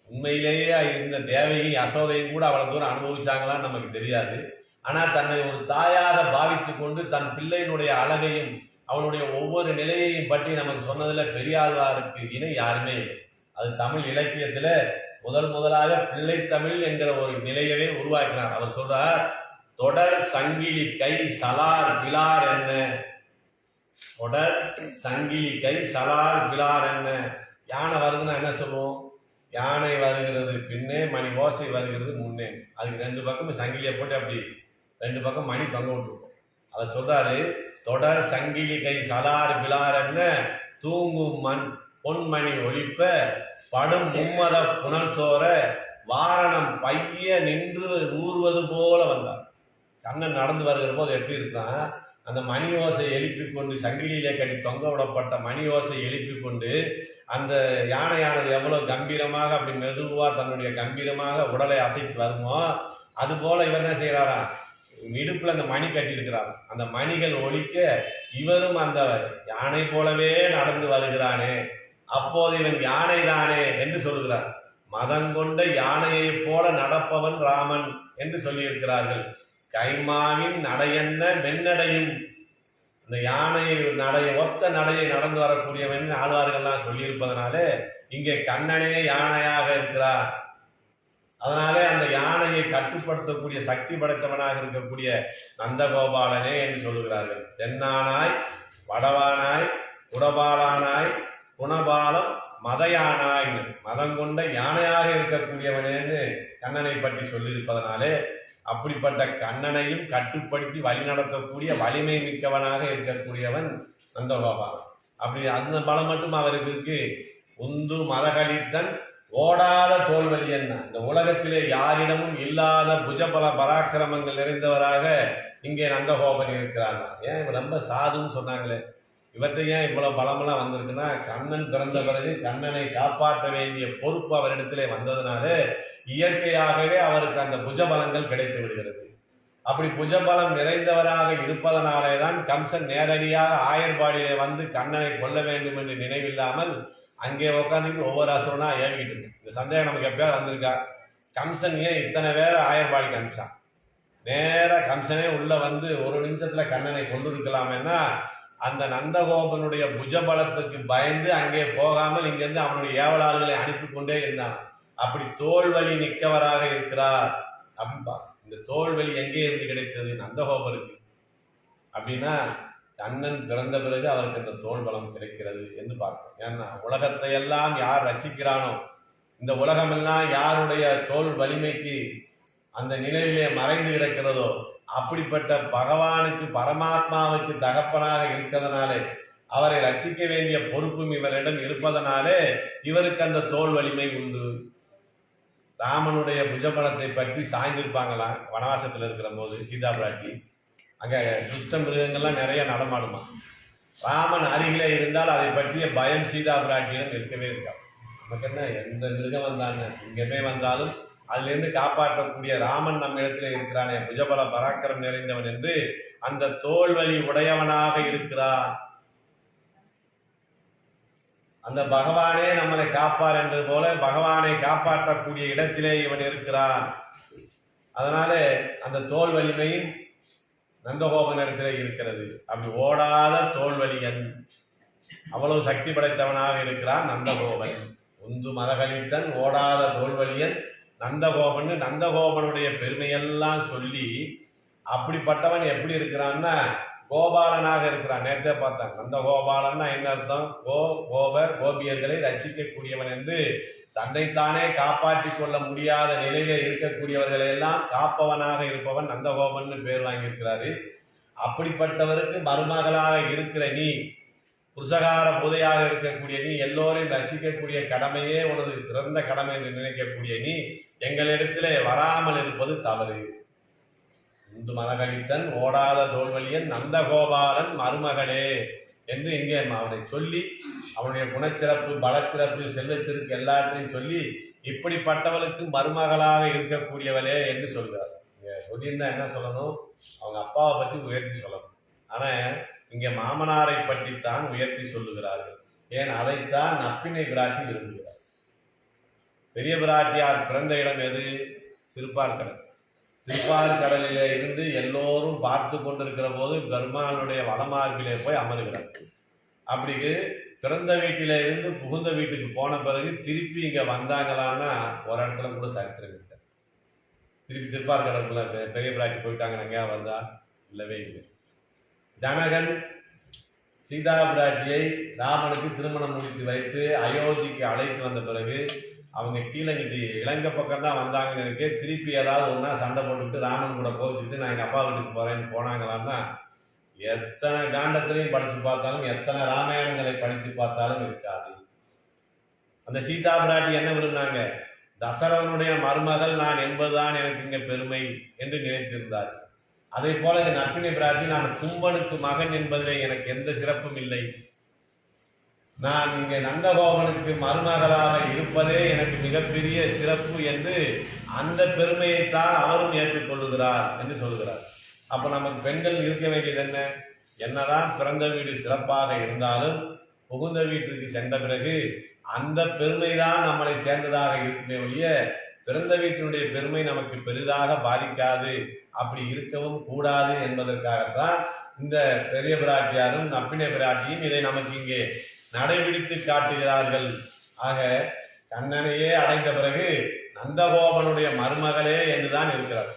உண்மையிலேயே இருந்த தேவையும் யசோதையும் கூட அவ்வளவு தூரம் அனுபவிச்சாங்களான்னு நமக்கு தெரியாது. ஆனா தன்னை ஒரு தாயாக பாவித்து கொண்டு தன் பிள்ளையினுடைய அழகையும் அவனுடைய ஒவ்வொரு நிலையையும் பற்றி நமக்கு சொன்னதுல பெரியாழ்வாருக்கு இணை யாருமே இல்லை. அது தமிழ் இலக்கியத்துல முதலாக பிள்ளைத்தமிழ் என்கிற ஒரு நிலையவே உருவாக்கினார். அவர் சொல்றார், தொடர் சங்கிலி கை சலார் பிலார் என்ன, தொடர் சங்கிலி கை சலார் பிலார் என்ன. யானை வருதுன்னா என்ன சொல்லுவோம்? யானை வருகிறது பின்னே, மணி ஓசை வருகிறது முன்னே. அதுக்கு ரெண்டு பக்கம் சங்கிலியை போட்டு அப்படி ரெண்டு பக்கம் மணி தொங்க விட்டுருக்கும். அதை சொல்றாரு, தொடர் சங்கிலி கை சலார் பிலார் என்ன, தூங்கும் மண் பொன்மணி ஒழிப்ப படும் மும்மத புனல் சோர வாரணம் பைய நின்று ஊறுவது போல வந்தார். கண்ணன் நடந்து வருகிற போது எப்படி இருக்கான், அந்த மணி ஓசை எழுப்பி கொண்டு, சங்கிலியிலே கட்டி தொங்க விடப்பட்ட மணி ஓசை எழுப்பி கொண்டு, அந்த யானையானது எவ்வளவு கம்பீரமாக அப்படி மெதுவா தன்னுடைய கம்பீரமாக உடலை அசைத்து வருமோ, அது போல இவர் என்ன செய்யறாரா, இடுப்புல அந்த மணி கட்டி இருக்கிறார். அந்த மணிகள் ஒலிக்க இவரும் அந்த யானை போலவே நடந்து வருகிறானே, அப்போது இவன் யானை தானே என்று சொல்கிறார். மதங்கொண்ட யானையை போல நடப்பவன் ராமன் என்று சொல்லியிருக்கிறார்கள். கைமாவின் நடையென்ன மென்னடையும், இந்த யானை நடைய ஒத்த நடையை நடந்து வரக்கூடியவன் ஆழ்வார்கள்லாம் சொல்லியிருப்பதனாலே இங்கே கண்ணனே யானையாக இருக்கிறார். அதனாலே அந்த யானையை கட்டுப்படுத்தக்கூடிய சக்தி படைத்தவனாக இருக்கக்கூடிய நந்தகோபாலனே என்று சொல்லுகிறார்கள். தென்னானாய் வடவானாய் குடபாலானாய் குணபாலம் மதயானாய், மதம் கொண்ட யானையாக இருக்கக்கூடியவனேன்னு கண்ணனை பற்றி சொல்லியிருப்பதனாலே அப்படிப்பட்ட கண்ணனையும் கட்டுப்படுத்தி வழிநடத்தக்கூடிய வலிமை மிக்கவனாக இருக்கக்கூடியவன் நந்தகோபாலன். அப்படி அந்த பலம் மட்டும் அவருக்கு இருக்கு. உந்து மதகளித்தன் ஓடாத தோல்வலி என்ன, இந்த உலகத்திலே யாரிடமும் இல்லாத புஜபல பராக்கிரமங்கள் நிறைந்தவராக இங்கே நந்தகோபன் இருக்கிறார். ஏன் ரொம்ப சாதுன்னு சொன்னாங்களே, இவற்றை ஏன் இவ்வளவு பலமெல்லாம் வந்திருக்குன்னா, கண்ணன் பிறந்த பிறகு கண்ணனை காப்பாற்ற வேண்டிய பொறுப்பு அவரிடத்திலே வந்ததுனாலே இயற்கையாகவே அவருக்கு அந்த புஜபலங்கள் கிடைத்து விடுகிறது. அப்படி புஜபலம் நிறைந்தவராக இருப்பதனாலே தான் கம்சன் நேரடியாக ஆயர்பாடியிலே வந்து கண்ணனை கொல்ல வேண்டும் என்று நினைவில்லாமல் அங்கே உட்காந்துட்டு ஒவ்வொரு அசுரனா ஏறிக்கிட்டு இருக்கு. இந்த சந்தேகம் நமக்கு எப்பயாவது வந்திருக்கா? கம்சன் ஏன் இத்தனை பேரை ஆயர்பாடிக்கு அனுப்பிச்சான்? நேர கம்சனே உள்ள வந்து ஒரு நிமிஷத்துல கண்ணனை கொண்டு இருக்கலாமேன்னா, அந்த நந்தகோபனுடைய புஜபலத்துக்கு பயந்து அங்கே போகாமல் இங்கிருந்து அவனுடைய ஏவலாளர்களை அனுப்பி கொண்டே இருந்தான். அப்படி தோல்வழி நிற்கவராக இருக்கிறார் அப்படின்பா. இந்த தோல்வழி எங்கே இருந்து கிடைத்தது? நந்தகோபருக்கு. அப்படின்னா கண்ணன் பிறந்த பிறகு அவருக்கு அந்த தோல் பலம் கிடைக்கிறது என்று பார்க்கிறோம். ஏன்னா உலகத்தை எல்லாம் யார் ரசிக்கிறானோ, இந்த உலகமெல்லாம் யாருடைய தோல் வலிமைக்கு அந்த நிலையிலே மறைந்து கிடக்கிறதோ, அப்படிப்பட்ட பகவானுக்கு பரமாத்மாவுக்கு தகப்பனாக இருக்கிறதுனாலே அவரை ரட்சிக்க வேண்டிய பொறுப்பும் இவரிடம் இருப்பதனாலே இவருக்கு அந்த தோல் வலிமை உண்டு. ராமனுடைய புஜபலத்தை பற்றி சாய்ந்திருப்பாங்களாம் வனவாசத்தில் இருக்கிற போது சீதா பிராட்டி. அங்கே துஷ்ட மிருகங்கள்லாம் நிறைய நடமாடுமா. ராமன் அருகிலே இருந்தால் அதை பற்றிய பயம் சீதா பிராட்டியிடம் இருக்கவே இருக்காது. நமக்கு என்ன, எந்த மிருகம் வந்தாங்க, சிங்கமே வந்தாலும் அதிலிருந்து காப்பாற்றக்கூடிய ராமன் நம்ம இடத்துல இருக்கிறானே, புஜபல பராக்கிரம் நிறைந்தவன் என்று அந்த தோல்வலி உடையவனாக இருக்கிறான். அந்த பகவானே நம்மளை காப்பார் என்றது போல பகவானை காப்பாற்றக்கூடிய இடத்திலே இவன் இருக்கிறான். அதனால அந்த தோல் வலிமையும் நந்தகோபன் இடத்திலே இருக்கிறது. அப்படி ஓடாத தோல்வலியன், அவ்வளவு சக்தி படைத்தவனாக இருக்கிறான் நந்தகோபன். உந்து மதகளித்தன் ஓடாத தோல்வலியன் நந்தகோபன். நந்தகோபனுடைய பெருமையெல்லாம் சொல்லி அப்படிப்பட்டவன் எப்படி இருக்கிறான்னா கோபாலனாக இருக்கிறான். நேரத்தே பார்த்தான். நந்தகோபாலன்னா என்ன அர்த்தம்? கோபர் கோபியர்களை ரட்சிக்கக்கூடியவன் என்று தன்னைத்தானே காப்பாற்றி கொள்ள முடியாத நிலையில இருக்கக்கூடியவர்களை எல்லாம் காப்பவனாக இருப்பவன் நந்தகோபன் பேர் வாங்கியிருக்கிறாரு. அப்படிப்பட்டவருக்கு மருமகளாக இருக்கிற நீ, புருஷகார புதையாக இருக்கக்கூடிய நீ, எல்லோரையும் ரட்சிக்கக்கூடிய கடமையே உனது பிறந்த கடமை என்று நினைக்கக்கூடிய நீ எங்களிடத்திலே வராமல் இருப்பது தவறு. இந்து மதகளித்தன் ஓடாத தோல்வலியன் நந்தகோபாலன் மருமகளே என்று இங்கே அவனை சொல்லி அவனுடைய குணச்சிறப்பு, பலச்சிறப்பு, செல்வச்சிறப்பு எல்லாத்தையும் சொல்லி இப்படிப்பட்டவளுக்கு மருமகளாக இருக்கக்கூடியவளே என்று சொல்கிறார். சொல்லியிருந்தா என்ன சொல்லணும்? அவங்க அப்பாவை பற்றி உயர்த்தி சொல்லணும். ஆனா இங்கே மாமனாரை பற்றித்தான் உயர்த்தி சொல்லுகிறார்கள். ஏன், அதைத்தான் நப்பினை பிராட்டி விரும்புகிறார். பெரிய பிராட்டியார் பிறந்த இடம் எது? திருப்பார்கடல். திருப்பார்கடலிலே இருந்து எல்லோரும் பார்த்து கொண்டிருக்கிற போது பெருமாளுடைய வடமார்பிலே போய் அமருகிறார். அப்படி பிறந்த வீட்டில இருந்து புகுந்த வீட்டுக்கு போன பிறகு திருப்பி இங்க வந்தாங்களான்னா ஒரு இடத்துல கூட சரித்திரம் இல்லை. திருப்பி திருப்பார் கடற்குள்ள பெரிய பிராட்டி போயிட்டாங்க, எங்கேயா வருதா? இல்லவே இல்லை. ஜனகன் சீதா பிராட்டியை ராமனுக்கு திருமணம் முடித்து வைத்து அயோத்திக்கு அழைத்து வந்த பிறகு அவங்க கீழங்கிட்டு இலங்கை பக்கம் தான் வந்தாங்கன்னு இருக்கே, திருப்பி ஏதாவது ஒன்றா சண்டை போட்டுக்கிட்டு ராமன் கூட கோவிச்சுட்டு நான் எங்கள் அப்பா வீட்டுக்கு போகிறேன்னு போனாங்களான்னா எத்தனை காண்டத்திலையும் படித்து பார்த்தாலும் எத்தனை ராமாயணங்களை படித்து பார்த்தாலும் இருக்காது. அந்த சீதா பிராட்டி என்ன விரும்பினாங்க? தசரதனுடைய மருமகள் நான் என்பதுதான் எனக்கு இங்கே பெருமை என்று நினைத்திருந்தார். அதே போல நப்பினை பிராட்டி நான் கும்பனுக்கு மகன் என்பதிலே எனக்கு எந்த சிறப்பும் இல்லை, நான் இங்கே நந்தகோபனுக்கு மருமகளாக இருப்பதே எனக்கு மிகப்பெரிய சிறப்பு என்று அந்த பெருமையைத்தான் அவரும் ஏற்றுக்கொள்ளுகிறார் என்று சொல்கிறார். அப்ப நமக்கு பெண்கள் இருக்க வேண்டியது என்ன? என்னதான் பிறந்த வீடு சிறப்பாக இருந்தாலும் புகுந்த வீட்டிற்கு சென்ற பிறகு அந்த பெருமைதான் நம்மளை சேர்ந்ததாக இருக்குமே ஒழிய பிறந்த வீட்டினுடைய பெருமை நமக்கு பெரிதாக பாதிக்காது, அப்படி இருக்கவும் கூடாது என்பதற்காகத்தான் இந்த பெரிய பிராட்டியாரும் நப்பினை பிராட்டியும் இதை நமக்கு இங்கே நடைபிடித்து காட்டுகிறார்கள். ஆக கண்ணனையே அடைந்த பிறகு நந்தகோபனுடைய மருமகளே என்றுதான் இருக்கிறார்.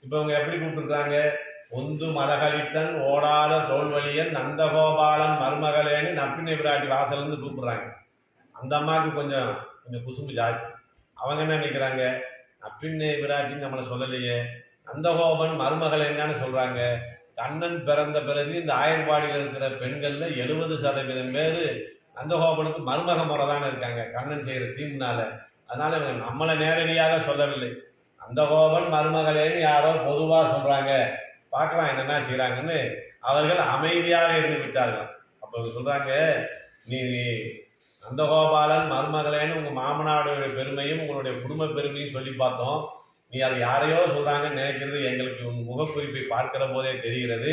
இப்ப இவங்க எப்படி கூப்பிட்டுருக்காங்க? ஒந்து மதகளித்தன் ஓடாத தோல்வழியன் நந்தகோபாலன் மருமகளேன்னு நப்பினை பிராட்டி வாசல் இருந்து கூப்பிடுறாங்க. அந்த அம்மாவுக்கு கொஞ்சம் கொஞ்சம் குசும்பு ஜாஸ்தி. அவங்க என்ன நினைக்கிறாங்க? நப்பினை பிராட்டின்னு நம்மளை சொல்லலையே, நந்தகோபன் மருமகளேன்னு சொல்றாங்க. கண்ணன் பிறந்த பிறகு இந்த ஆயர்பாடியில் இருக்கிற பெண்கள்ல 70% பேர் நந்தகோபனுக்கு மருமக முறை தானே இருக்காங்க, கண்ணன் செய்யற தீம்னால. அதனால இவங்க நம்மளை நேரடியாக சொல்லவில்லை, நந்தகோபன் மருமகளேன்னு யாரோ பொதுவா சொல்றாங்க, பார்க்கலாம் என்னென்ன செய்யறாங்கன்னு அவர்கள் அமைதியாக இருந்து விட்டார்கள். அப்ப சொல்றாங்க, நீ நந்தகோபாலன் மருமகளேன்னு உங்க மாமனாருடைய பெருமையும் உங்களுடைய குடும்ப பெருமையும் சொல்லி பார்த்தோம், நீ அது யாரையோ சொல்றாங்கன்னு நினைக்கிறது எங்களுக்கு உன் முகக்குறிப்பை பார்க்கிற போதே தெரிகிறது.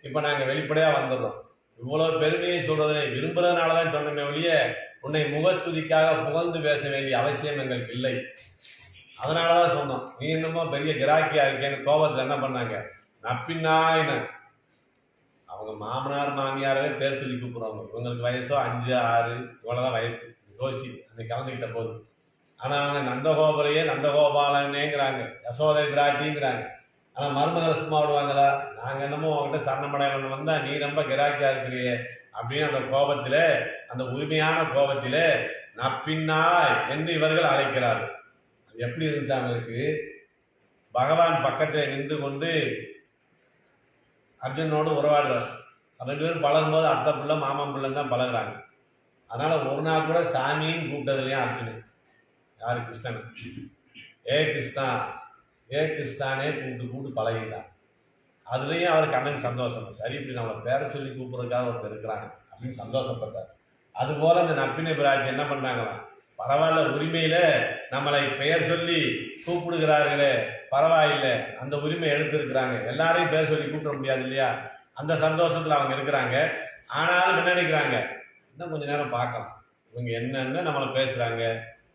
இப்ப நாங்க வெளிப்படையா வந்துடுறோம். இவ்வளவு பெருமையை சொல்றதை விரும்புறதுனாலதான் சொன்னமே ஒழிய உன்னை முகஸ்துதிக்காக புகழ்ந்து பேச வேண்டிய அவசியம் எங்களுக்கு இல்லை. அதனாலதான் சொன்னோம். நீ என்னமோ பெரிய கிராக்கியா இருக்கேன்னு கோபத்துல என்ன பண்ணாங்க? நப்பின்னாயின அவங்க மாமனார் மாமியாரவே பேர் சொல்லி கூப்பிடுறாங்க. இவங்களுக்கு வயசோ 5, 6 இவ்வளவுதான் வயசு, கோஷ்டி அன்னைக்கு கலந்துக்கிட்ட போது. ஆனா அவங்க நந்தகோபரையே நந்தகோபாலனேங்கிறாங்க, யசோதை பிராட்டிங்கிறாங்க. ஆனா மருமகளை சும்மா விடுவாங்களா? நாங்க என்னமோ அவங்ககிட்ட சரணமடையாளன் வந்தா நீ ரொம்ப கிராக்கியா இருக்கிறியே அப்படின்னு அந்த கோபத்தில, அந்த உரிமையான கோபத்தில நப்பின்னாய் என்று இவர்கள் அழைக்கிறார்கள். எப்படி இருந்துச்சு அவங்களுக்கு? பகவான் பக்கத்தில் நின்று கொண்டு அர்ஜுனோடு உறவாடுறார். 2 பேரும் பழகும்போது அத்தை பிள்ளை மாமன் பிள்ளைன்னு தான் பழகுறாங்க. அதனால ஒரு நாள் கூட சாமின்னு கூப்பிட்டதுலையும் அர்ஜுனன் யாரு? கிருஷ்ணன். ஏ கிருஷ்ணா ஏ கிருஷ்ணானே கூப்பிட்டு பழகிட்டான். அதுலேயும் அவர் கண்ணன் சந்தோஷம். சரி, இப்படி நம்மளை பேரை சொல்லி கூப்பிட்றதுக்காக ஒருத்தர் இருக்கிறாங்க அப்படின்னு சந்தோஷப்பட்டார். அதுபோல அந்த நப்பினை பிராட்டி என்ன பண்ணாங்களாம், பரவாயில்ல, உரிமையில நம்மளை பெயர் சொல்லி கூப்பிடுகிறார்களே பரவாயில்லை, அந்த உரிமை எடுத்திருக்கிறாங்க. எல்லாரையும் பேர் சொல்லி கூப்பிட முடியாது இல்லையா? அந்த சந்தோஷத்துல அவங்க இருக்கிறாங்க. ஆனாலும் என்ன நினைக்கிறாங்க, இன்னும் கொஞ்ச நேரம் பார்க்கலாம், இவங்க என்னென்ன நம்மளை பேசுறாங்க,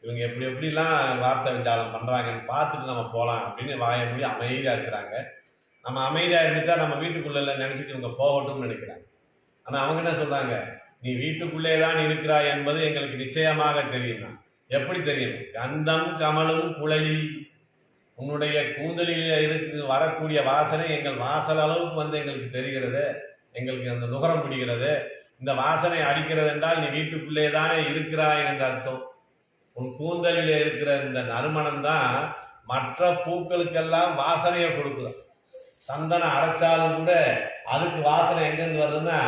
இவங்க எப்படி எப்படிலாம் வார்த்தை விஞ்சாலம் பண்றாங்கன்னு பார்த்துட்டு நம்ம போகலாம் அப்படின்னு வாய மூடி அமைதியா இருக்கிறாங்க. நம்ம அமைதியா இருந்துட்டா நம்ம வீட்டுக்குள்ள நினைச்சிட்டு இவங்க போகட்டும்னு நினைக்கிறாங்க. ஆனா அவங்க என்ன சொல்றாங்க, நீ வீட்டுக்குள்ளே தான் இருக்கிறாய் என்பது எங்களுக்கு நிச்சயமாக தெரியும். எப்படி தெரியும்? கந்தம் கமலும் குழலி, உன்னுடைய கூந்தலில் இருக்கு வரக்கூடிய வாசனை எங்கள் வாசல் அளவுக்கு வந்து எங்களுக்கு தெரிகிறது, எங்களுக்கு அந்த நுகரம் முடிகிறது. இந்த வாசனை அடிக்கிறது என்றால் நீ வீட்டுக்குள்ளே தானே இருக்கிறாய் என்ற அர்த்தம். உன் கூந்தலில் இருக்கிற இந்த நறுமணம் தான் மற்ற பூக்களுக்கெல்லாம் வாசனையை கொடுக்குது. சந்தனம் அரைச்சாலும் கூட அதுக்கு வாசனை எங்கிருந்து வருதுன்னா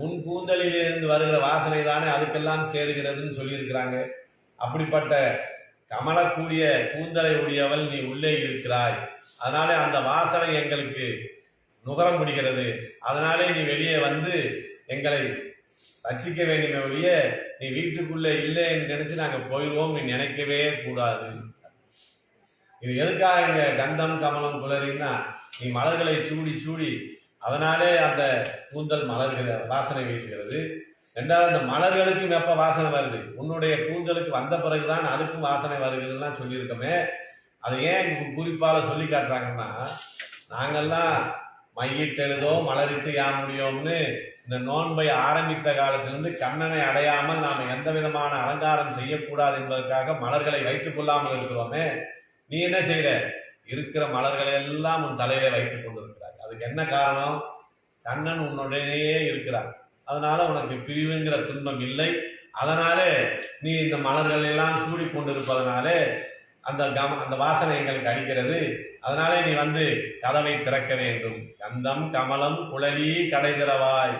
உன் கூந்தலில் இருந்து வருகிற வாசனை தானே அதுக்கெல்லாம் சேருகிறதுன்னு சொல்லியிருக்கிறாங்க. அப்படிப்பட்ட கமலக்கூடிய கூந்தலை உடையவள் நீ உள்ளே இருக்கிறாய், அதனாலே அந்த வாசனை எங்களுக்கு நுகரம் முடிகிறது. அதனாலே நீ வெளியே வந்து எங்களை ரட்சிக்க வேண்டிய ஒழிய நீ வீட்டுக்குள்ளே இல்லை என்று நினைச்சு நாங்க போயிடுவோம் நீ நினைக்கவே கூடாது. இது எதுக்காக இங்க கந்தம் கமலம் குளறின்னா, நீ மலர்களை சூடி சூடி அதனாலே அந்த கூந்தல் மலர்கிற வாசனை வீசுகிறது. ரெண்டாவது, அந்த மலர்களுக்கும் எப்ப வாசனை வருது, உன்னுடைய கூந்தலுக்கு வந்த பிறகுதான் அதுக்கும் வாசனை வருகிறதுனா சொல்லியிருக்கோமே. அதை ஏன் குறிப்பால சொல்லி காட்டுறாங்கன்னா, நாங்கெல்லாம் மையிட்டு எழுதோ மலரிட்டு யான் முடியோம்னு இந்த நோன்பை ஆரம்பித்த காலத்திலிருந்து கண்ணனை அடையாமல் நாம் எந்த விதமான அலங்காரம் செய்யக்கூடாது என்பதற்காக மலர்களை வைத்துக் கொள்ளாமல் இருக்கிறோமே. நீ என்ன செய்யற? இருக்கிற மலர்களை எல்லாம் உன் தலையில வைத்துக் கொண்டிருக்கிறார். அதுக்கு என்ன காரணம்? கண்ணன் உன்னுடனேயே இருக்கிறார். அதனால உனக்கு பிரிவுங்கிற துன்பம் இல்லை. அதனால நீ இந்த மலர்கள் எல்லாம் சூடி கொண்டிருப்பதனாலே அந்த வாசனை எங்களுக்கு அடிக்கிறது. அதனாலே நீ வந்து கதவை திறக்க வேண்டும். கந்தம் கமலம் குழலி கடை திறவாய்.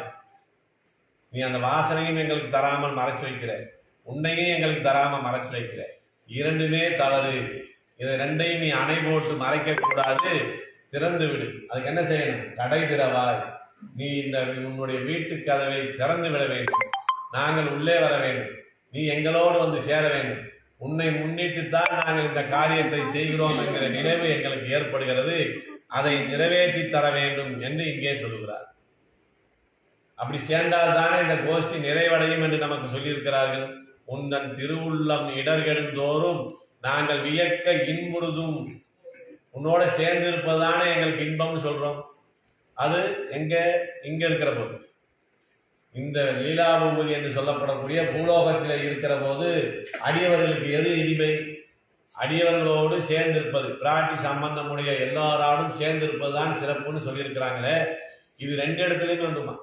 நீ அந்த வாசனையும் எங்களுக்கு தராமல் மறைச்சு வைக்கிற, உன்னையும் எங்களுக்கு தராம மறைச்சு வைக்கிற. இரண்டுமே தவறு. இதை ரெண்டையும் நீ அணை போட்டு மறைக்க கூடாது, திறந்து விடு. அதுக்கு என்ன செய்யணும்? கடை திறவாய். நீ இந்த உன்னுடைய வீட்டு கதவை திறந்து விட வேண்டும். நாங்கள் உள்ளே வர வேண்டும். நீ எங்களோடு வந்து சேர வேண்டும். உன்னை முன்னிட்டுத்தான் நாங்கள் இந்த காரியத்தை செய்கிறோம் என்கிற நினைவு எங்களுக்கு ஏற்படுகிறது. அதை நிறைவேற்றி தர வேண்டும் என்று இங்கே சொல்லுகிறார். அப்படி சேர்ந்தால் தானே இந்த கோஷ்டி நிறைவடையும் என்று நமக்கு சொல்லியிருக்கிறார்கள். உந்தன் திருவுள்ளம் இடர்கெடுந்தோறும் நாங்கள் வியக்க இன்புறுதும். உன்னோட சேர்ந்து இருப்பதானே எங்களுக்கு இன்பம்னு சொல்றோம். அது இங்க இருக்கிற போது, இந்த லீலாபூபதி என்று சொல்லப்படக்கூடிய பூலோகத்தில் இருக்கிற போது அடியவர்களுக்கு எது இனிமை? அடியவர்களோடு சேர்ந்திருப்பது, பிராட்டி சம்பந்தமுடைய எல்லாரோடும் சேர்ந்திருப்பது தான் சிறப்புன்னு சொல்லியிருக்கிறாங்களே. இது ரெண்டு இடத்துலையும் வந்துமா.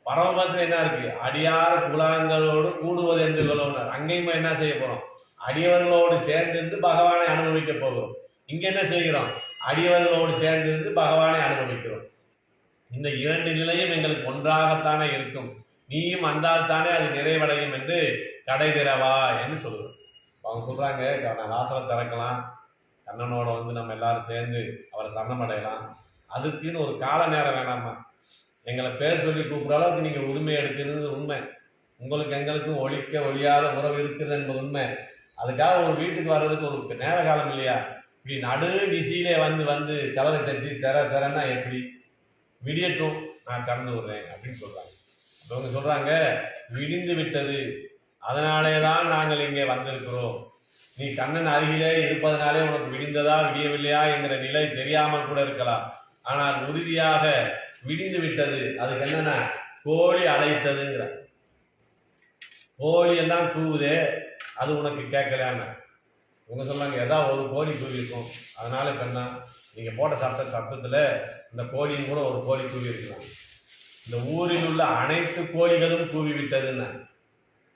பரமபதத்தில் என்ன இருக்கு? அடியார் குலங்களோடு கூடுவது என்று சொல்லுவார். அங்கேயுமா என்ன செய்ய போறோம்? அடியவர்களோடு சேர்ந்திருந்து பகவானை அனுபவிக்க போகிறோம். இங்க என்ன செய்கிறோம்? அடியவர்களோடு சேர்ந்திருந்து பகவானை அனுபவிக்கிறோம். இந்த இரண்டு நிலையும் எங்களுக்கு ஒன்றாகத்தானே இருக்கும். நீயும் வந்தால்தானே அது நிறைவடையும் என்று கடை திறவா என்று சொல்லுவோம். அவங்க சொல்றாங்க, வாசலை திறக்கலாம், கண்ணனோட வந்து நம்ம எல்லாரும் சேர்ந்து அவரை சரணமடையலாம். அதுக்குன்னு ஒரு கால நேரம் வேணாமா? எங்களை பேர் சொல்லி கூப்பிட்ற அளவுக்கு நீங்க உரிமை எடுக்கிறது உண்மை. உங்களுக்கு எங்களுக்கும் ஒழியாத உறவு இருக்குது என்பது உண்மை. அதுக்காக ஒரு வீட்டுக்கு வர்றதுக்கு ஒரு நேர காலம் இல்லையா? இப்படி நடு டிசியிலே வந்து கலரை தட்டி திறன்னா எப்படி? விடியட்டும், நான் திறந்து விடுறேன் அப்படின்னு சொல்றாங்க. அவங்க சொல்றாங்க, விடிந்து விட்டது, அதனாலேதான் நாங்கள் இங்கே வந்திருக்கிறோம். நீ கண்ணன் அருகிலே இருப்பதனாலே உனக்கு விடிந்ததா விடியவில்லையா என்கிற நிலை தெரியாமல் கூட இருக்கலாம். ஆனால் உறுதியாக விடிந்து விட்டது. அதுக்கு என்னன்னா கோழி அழைத்ததுங்கிற. கோழி எல்லாம் கூவுதே, அது உனக்கு கேட்கலாம. இவங்க சொல்றாங்க, ஏதாவது ஒரு கோழி கூவி இருக்கும். அதனால இப்ப என்ன, நீங்க போட்ட சத்தத்துல இந்த கோழியும் கூட ஒரு கோழி கூவி இருக்கலாம். இந்த ஊரில் உள்ள அனைத்து கோழிகளும் கூவி விட்டதுன்னு.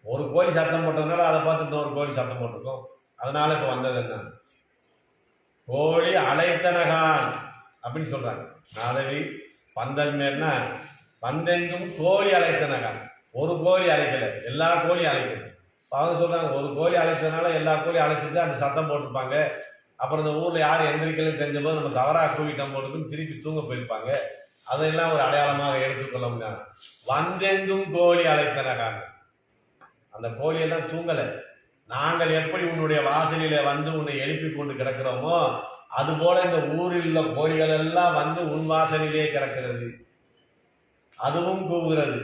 ஒரு கோழி சத்தம் போட்டதுனால அதை பார்த்து இன்னொரு கோழி சத்தம் போட்டிருக்கோம். அதனால இப்ப வந்தது என்ன? கோழி அழைத்தனகான் அப்படின்னு சொல்றாங்க. நாதவி பந்தல் மேல்னா பந்தெங்கும் கோழி அழைத்தனகான். ஒரு கோழி அழைக்கல, எல்லா கோழி அழைக்கல. அவங்க சொல்றாங்க, ஒரு கோழி அழைச்சதுனால எல்லா கோழி அழைச்சிட்டு அந்த சத்தம் போட்டிருப்பாங்க. அப்புறம் இந்த ஊர்ல யாரும் எந்திரிக்கலன்னு தெரிஞ்ச போது நம்ம தவறா கூவிட்டம் போட்டுக்குன்னு திருப்பி தூங்க போயிருப்பாங்க. அதெல்லாம் ஒரு அடையாளமாக எடுத்துக்கொள்ள முடியாது. வந்தெங்கும் கோழி அழைத்தனகான். அந்த கோழியெல்லாம் தூங்கலை. நாங்கள் எப்படி உன்னுடைய வாசலிலே வந்து உன்னை எழுப்பி கொண்டு கிடக்கிறோமோ அதுபோல இந்த ஊரில் உள்ள கோழிகள் எல்லாம் வந்து உன் வாசலிலே கிடக்கிறது. அதுவும் கூவுகிறது,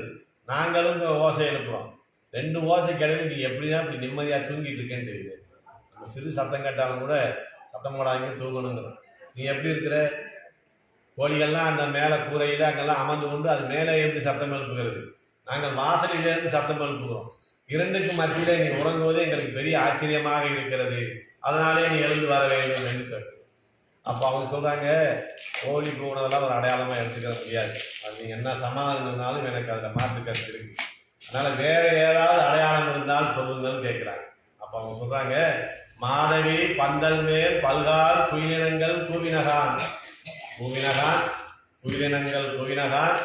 நாங்களும் ஓசை எழுப்புறோம். ரெண்டு ஓசை கிடையாது. நீ எப்படிதான் இப்படி நிம்மதியா தூங்கிட்டு இருக்கேன்னு தெரியுது. நம்ம சிறு சத்தம் கேட்டாலும் கூட சத்தம் போடாங்க தூங்கணுங்கிறோம். நீ எப்படி இருக்கிற? கோழிகள்லாம் அந்த மேல கூரையில அங்கெல்லாம் அமர்ந்து கொண்டு அது மேலே இருந்து சத்தம் எழுப்புகிறது. நாங்கள் வாசலிலிருந்து சத்தம் எழுப்புகிறோம். இரண்டுக்கு மத்தியிலே நீ உறங்குவது எங்களுக்கு பெரிய ஆச்சரியமாக இருக்கிறது. அதனாலே நீ எழுந்து வர வேண்டும் என்று சொல்லு. அப்போ அவங்க சொல்றாங்க, கோழி கூனதெல்லாம் ஒரு அடையாளமா எடுத்துக்க முடியாது. அது நீங்க என்ன சமாதானம் இருந்தாலும் எனக்கு அதுல மாற்று கருத்து இருக்கு. அதனால வேற ஏதாவது அடையாளம் இருந்தால் சொல்லுங்கன்னு கேட்கிறாங்க. அப்ப அவங்க சொல்றாங்க, மாதவி பந்தல் மேல் பல்கால் குயிலினங்கள் கூவினகான். கூவினகான் குயிலினங்கள் கூவினகான்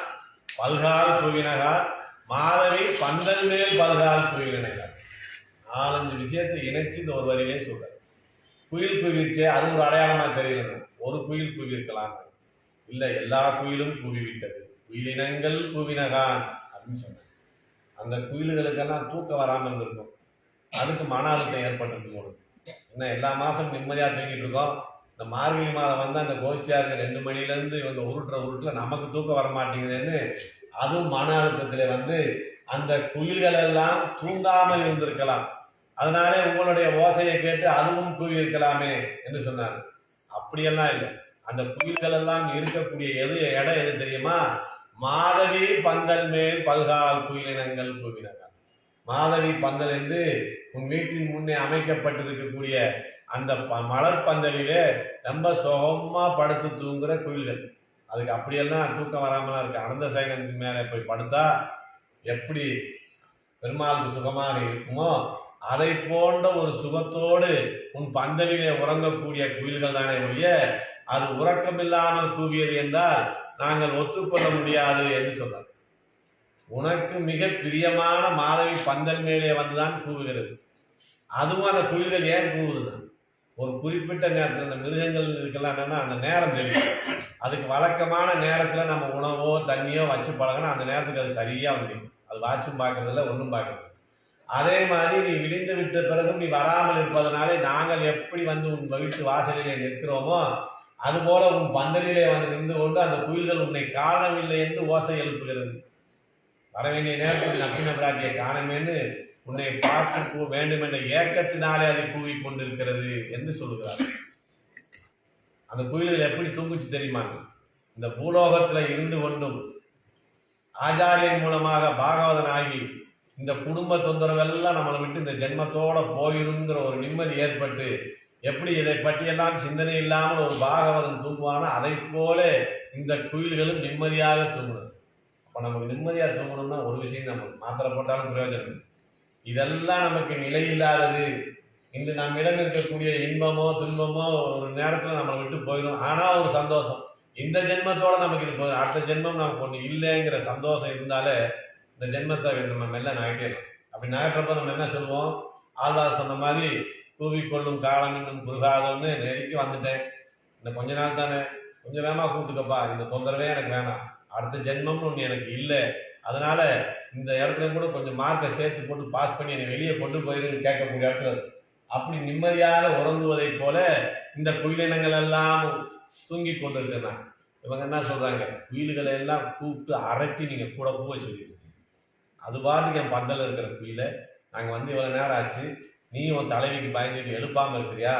பல்கால் கூவினகான் மாதவி பந்தல் மேல் பல்கால் குயிலினகான். 4-5 விஷயத்தை இணைச்சு இந்த ஒரு வரியிலே சொல்ற. குயில் கூவிருச்சே, அது ஒரு அடையாளமா தெரியல. ஒரு குயில் கூவி இருக்கலாம், இல்ல எல்லா குயிலும் கூவிவிட்டது. குயிலினங்கள் கூவினகான் அப்படின்னு சொன்னாங்க. அந்த குயில்களுக்கெல்லாம் தூக்கம் வராமல் இருந்திருக்கும். அதுக்கு மன அழுத்தம் ஏற்பட்டு போடும். என்ன எல்லா மாசம் நிம்மதியா தூங்கிட்டு இருக்கோம். இந்த மார்கழி மாதம் வந்து அந்த கோஷ்டியாருக்கு 2 மணிலேருந்து இவங்க உருட்டுல நமக்கு தூக்கம் வர மாட்டேங்குதுன்னு அதுவும் மன அழுத்தத்திலே வந்து அந்த குயில்கள் எல்லாம் தூங்காமல் இருந்திருக்கலாம். அதனாலே உங்களுடைய ஓசையை கேட்டு அதுவும் கூவி இருக்கலாமே என்று சொன்னார். அப்படியெல்லாம் இல்லை. அந்த குயில்கள் எல்லாம் இருக்கக்கூடிய இடம் எது தெரியுமா? மாதவி பந்தல் மேல் பல்கால் குயிலினங்கள் கூவினங்கள். மாதவி பந்தல் என்று உன் வீட்டின் முன்னே அமைக்கப்பட்டிருக்கக்கூடிய அந்த மலர் பந்தலிலே ரொம்ப சுகமா படுத்து தூங்குற குயில்கள். அதுக்கு அப்படியெல்லாம் தூக்கம் வராமலாம் இருக்கு. அனந்த சயனத்துக்கு மேலே போய் படுத்தா எப்படி பெருமாளுக்கு சுகமாக இருக்குமோ அதை போன்ற ஒரு சுகத்தோடு உன் பந்தலிலே உறங்கக்கூடிய குயில்கள் தானே ஒழிய அது உறக்கமில்லாமல் கூவியது என்றால் நாங்கள் ஒத்துக்கொள்ள முடியாது என்று சொன்னார். உனக்கு மிக பிரியமான மாதவி பந்தல் மேலே வந்துதான் கூவுகிறது. அதுவும் அந்த குயில்கள் ஏன் கூவுதுன்னா ஒரு குறிப்பிட்ட நேரத்தில் அந்த மிருகங்கள் இதுக்கெல்லாம் என்னன்னா அந்த நேரம் தெரியும். அதுக்கு வழக்கமான நேரத்தில் நம்ம உணவோ தண்ணியோ வச்சு பழகினா அந்த நேரத்துக்கு அது சரியாக வந்துடும். அது வாட்சும் பார்க்கறதில்ல, ஒன்றும் பார்க்கறது. அதே மாதிரி நீ விடிந்து விட்ட பிறகும் நீ வராமல் இருப்பதனாலே நாங்கள் எப்படி வந்து உன் வீட்டு வாசலிலே நிற்கிறோமோ அதுபோல உன் பந்தலிலே வந்து நின்று கொண்டு அந்த குயில்கள் உன்னை காணவில்லை என்று ஓசை எழுப்புகிறது. வர வேண்டிய நேரத்தில் நப்பின பிராட்டியை காணமேன்னு உன்னை பார்க்க வேண்டும் என்ற ஏக்கத்தினாலே அதை கூவி கொண்டிருக்கிறது என்று சொல்லுகிறார். அந்த குயில்கள் எப்படி தூங்குச்சு தெரியுமா? இந்த பூலோகத்தில் இருந்து கொண்டும் ஆச்சாரியன் மூலமாக பாகவதன் ஆகி இந்த குடும்ப தொந்தரவெல்லாம் நம்மளை விட்டு இந்த ஜென்மத்தோட போயிருங்கிற ஒரு நிம்மதி ஏற்பட்டு எப்படி இதை பற்றியெல்லாம் சிந்தனை இல்லாமல் ஒரு பாகவதன் தூங்குவானா அதை போல இந்த குயில்களும் நிம்மதியாக தூங்கணும். அப்போ நமக்கு நிம்மதியாக தூங்கணும்னா ஒரு விஷயம் நம்ம மாத்திரை போட்டாலும் பிரயோஜனம். இதெல்லாம் நமக்கு நிலை இல்லாதது. இன்று நம்மிடம் இருக்கக்கூடிய இன்பமோ துன்பமோ ஒரு நேரத்தில் நம்மளை விட்டு போயிடும். ஆனால் ஒரு சந்தோஷம், இந்த ஜென்மத்தோட நமக்கு இது போயிடும், அடுத்த ஜென்மம் நமக்கு ஒன்று இல்லைங்கிற சந்தோஷம் இருந்தாலே இந்த ஜென்மத்தை நம்ம மெல்ல நகட்டிடலாம். அப்படி நகட்டுறப்ப நம்ம என்ன சொல்லுவோம்? ஆழ்வார் சொன்ன மாதிரி கூவிக்கொள்ளும் காலம் இன்னும் குறுகாதோன்னு நெருக்கி வந்துட்டேன், இன்னும் கொஞ்ச நாள் தானே, கொஞ்சம் வேகமாக கூப்பிட்டுக்கப்பா, இந்த தொந்தரவே எனக்கு வேணாம், அடுத்த ஜென்மம்னு ஒன்று எனக்கு இல்லை, அதனால இந்த இடத்துல கூட கொஞ்சம் மார்க்கை சேர்த்து போட்டு பாஸ் பண்ணி என்னை வெளியே கொண்டு போயிருன்னு கேட்கக்கூடிய இடத்துல அப்படி நிம்மதியாக உறங்குவதை போல இந்த குயிலினங்கள் எல்லாம் தூங்கி கொண்டு இருக்கிறாங்க. இவங்க என்ன சொல்றாங்க? குயில்களை எல்லாம் கூப்பிட்டு அரட்டி நீங்க கூட பூவை சொல்லிட்டு அது பாட்டுக்கு என் பந்தல இருக்கிற குயிலை நாங்கள் வந்து இவ்வளோ நேரம் ஆச்சு, நீ உன் தலைவிக்கு பயந்துட்டு எழுப்பாமல் இருக்கிறியா,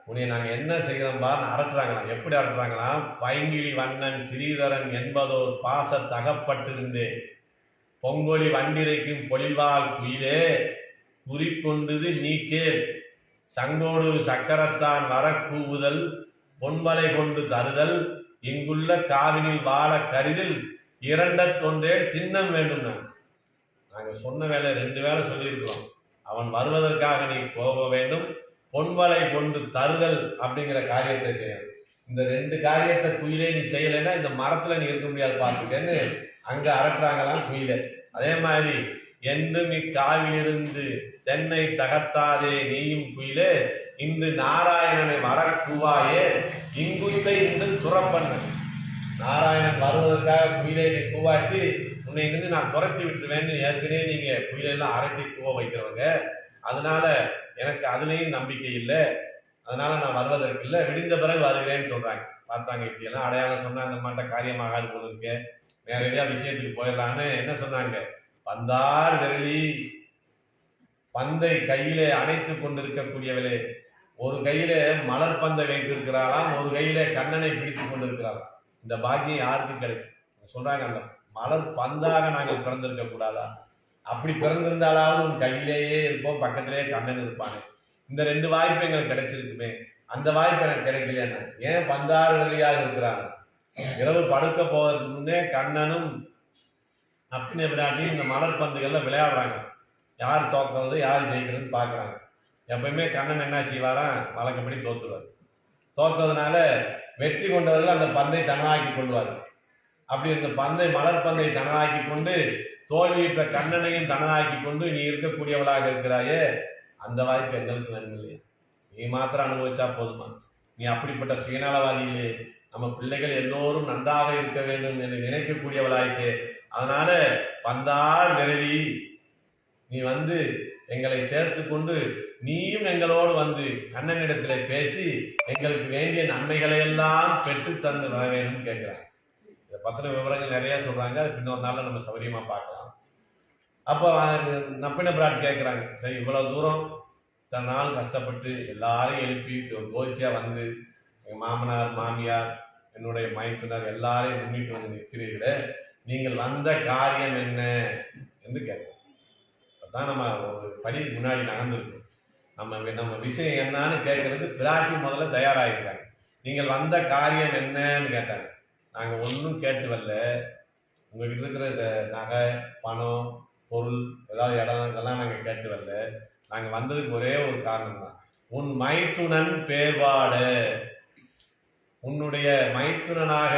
உன்னை நாங்கள் என்ன செய்கிறோம்பான்னு அரட்டுறாங்களாம். எப்படி அரட்டுறாங்களாம்? பைங்கிழி வண்ணன் ஸ்ரீதரன் என்பதோர் பாச தகப்பட்டிருந்தே பொங்கொழி வண்டிரைக்கும் பொழில்வாள் குயிலே குறிக்கொண்டது நீக்கே சங்கோடு சக்கரத்தான் வர கூவுதல் பொன்மலை கொண்டு தருதல் இங்குள்ள காவினில் வாழ கருதில் இரண்ட தொன்றே சின்னம் வேண்டும். நாங்கள் சொன்ன வேலை 2 வேலை சொல்லியிருக்கிறோம். அவன் வருவதற்காக நீ போக வேண்டும், பொன்மலை கொண்டு தருதல் அப்படிங்கிற காரியத்தை செய்யணும். இந்த 2 காரியத்தை குயிலே நீ செய்யலைன்னா இந்த மரத்துல நீ இருக்க முடியாது பார்த்துக்கன்னு அங்க அரட்டுறாங்களாம் குயிலே. அதே மாதிரி என்றும் இக்காவிலிருந்து தென்னை தகர்த்தாதே நீயும் குயிலே இன்று நாராயணனை வரக்கூவாயே இங்குத்தை இன்று துறப்பண்ண. நாராயணன் வருவதற்காக குயிலை கூவாட்டி உன்னை இருந்து நான் துரத்தி விட்டுருவேன்னு ஏற்கனவே நீங்க குயிலெல்லாம் அரட்டி கூவ வைக்கிறவங்க, அதனால எனக்கு அதுலேயும் நம்பிக்கை இல்லை, அதனால நான் வருவதற்கு இல்லை, விடிந்த பிறகு வருகிறேன்னு சொல்றாங்க. பார்த்தாங்க இப்படியெல்லாம் அடையாளம் சொன்னா அந்த மாட்ட காரியமாகாது போல இருக்கு, நேரடியா விஷயத்துக்கு போயிடலான்னு என்ன சொன்னாங்க? வந்தார் வெள்ளி பந்தை கையிலே அணைத்து கொண்டிருக்கக்கூடியவளே, ஒரு கையிலே மலர் பந்தை வைத்திருக்கிறாளாம், ஒரு கையிலே கண்ணனை பிடித்து கொண்டிருக்கிறாளாம். இந்த பாக்கியம் யாருக்கு கிடைக்கும் சொல்றாங்க? அந்த மலர் பந்தாக நாங்கள் பிறந்திருக்க கூடாதா? அப்படி பிறந்திருந்தாலாவது உன் கையிலேயே இருப்போம், பக்கத்திலேயே கண்ணன் இருப்பானே. இந்த 2 வாய்ப்பு எங்களுக்கு கிடைச்சிருக்குமே, அந்த வாய்ப்பு எனக்கு கிடைக்கலையா? ஏன் பந்தாறு வெள்ளியாக இருக்கிறாங்க? இரவு படுக்க போவதற்கு முன்னே கண்ணனும் அப்பினை விளையாட்டியும் இந்த மலர் பந்துகள்ல விளையாடுறாங்க. யார் தோக்கிறது யார் ஜெயிக்கிறதுன்னு பார்க்குறாங்க. எப்பயுமே கண்ணன் என்ன செய்வாராம்? வழக்கப்படி தோத்துருவார். தோத்ததுனால வெற்றி கொண்டவர்கள் அந்த பந்தை தனதாக்கி கொள்வார். அப்படி இந்த பந்தை மலர் பந்தை தனதாக்கி கொண்டு தோல்வியுற்ற கண்ணனையும் தனதாக்கி கொண்டு நீ இருக்கக்கூடியவளாக இருக்கிறாயே, அந்த வாய்ப்பு எங்களுக்கு வேணும் இல்லையா? நீ மாத்திரம் அனுபவிச்சா போதுமா? நீ அப்படிப்பட்ட சுயநலவாதி இல்லையே. நம்ம பிள்ளைகள் எல்லோரும் நன்றாக இருக்க வேண்டும் என்று நினைக்கக்கூடியவளாயிட்டே. அதனால பந்தார் விரலி நீ வந்து எங்களை சேர்த்து கொண்டு நீயும் எங்களோடு வந்து கண்ணனிடத்துல பேசி எங்களுக்கு வேண்டிய நன்மைகளை எல்லாம் பெற்று தந்து வர வேணும்னு கேட்கிறாங்க. இதை பத்தின விவரங்கள் நிறைய சொல்றாங்க, அது இன்னொரு நாள்ல நம்ம சௌகரியமா பார்க்கலாம். அப்போ நப்பின பிராட் கேட்குறாங்க, சரி இவ்வளவு தூரம் இத்தனை நாள் கஷ்டப்பட்டு எல்லாரையும் எழுப்பி ஒரு கோஷ்டியா வந்து எங்கள் மாமனார் மாமியார் என்னுடைய மைத்துனர் எல்லாரையும் முன்னிட்டு வந்து நிற்கிறீர்களே, நீங்கள் வந்த காரியம் என்ன என்று கேட்கிறோம். தான் நம்ம ஒரு படி முன்னாடி நகர்ந்துருக்கோம். நம்ம விஷயம் என்னன்னு கேட்கறது பிராட்டி முதல்ல தயாராகிருக்காங்க. நீங்கள் வந்த காரியம் என்னன்னு கேட்டாங்க. நாங்கள் ஒன்றும் கேட்டு வரல, உங்ககிட்ட இருக்கிற நகை, பணம், பொருள், ஏதாவது இடம் இதெல்லாம் நாங்கள் கேட்டு வரல. நாங்கள் வந்ததுக்கு ஒரே ஒரு காரணம் தான், உன் மைத்துனன் பேர்பாடு, உன்னுடைய மைத்துனனாக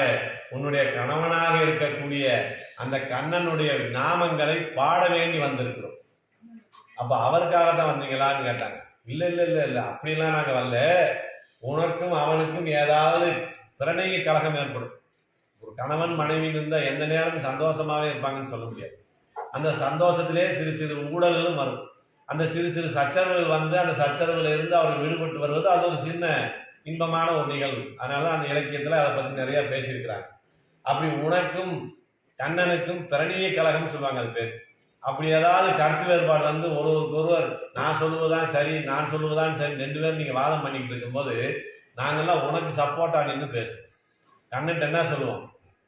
உன்னுடைய கணவனாக இருக்கக்கூடிய அந்த கண்ணனுடைய நாமங்களை பாட வேண்டி வந்திருக்கிறோம். அப்ப அவருக்காக தான் வந்தீங்களான்னு கேட்டாங்க. இல்ல இல்ல இல்ல இல்ல, அப்படிலாம் நாங்க வரல. உனக்கும் அவனுக்கும் ஏதாவது பிரணய கலகம் ஏற்படும். ஒரு கணவன் மனைவி இருந்தா எந்த நேரம் சந்தோஷமாவே இருப்பாங்கன்னு சொல்ல முடியாது. அந்த சந்தோஷத்திலே சிறு சிறு ஊழல்களும் வரும். அந்த சிறு சிறு சச்சரவுகள் வந்து அந்த சச்சரவுல இருந்து அவர்கள் விடுபட்டு வருவது அது ஒரு சின்ன இன்பமான ஒரு நிகழ்வு. அதனால அந்த இலக்கியத்துல அதை பத்தி நிறைய பேசியிருக்கிறாங்க. அப்படி உனக்கும் கண்ணனுக்கும் பிரணய கலகம் சொல்லுவாங்க, அது பேர். அப்படி ஏதாவது கருத்து வேறுபாடு வந்து ஒருவர் நான் சொல்லுவதுதான் சரி, நான் சொல்லுவதுதான் சரி, 2 பேரும் நீங்க வாதம் பண்ணிட்டு இருக்கும்போது நாங்கெல்லாம் உனக்கு சப்போர்ட்டா நின்று பேசுவோம். கண்ணன்ட்டு என்ன சொல்லுவோம்,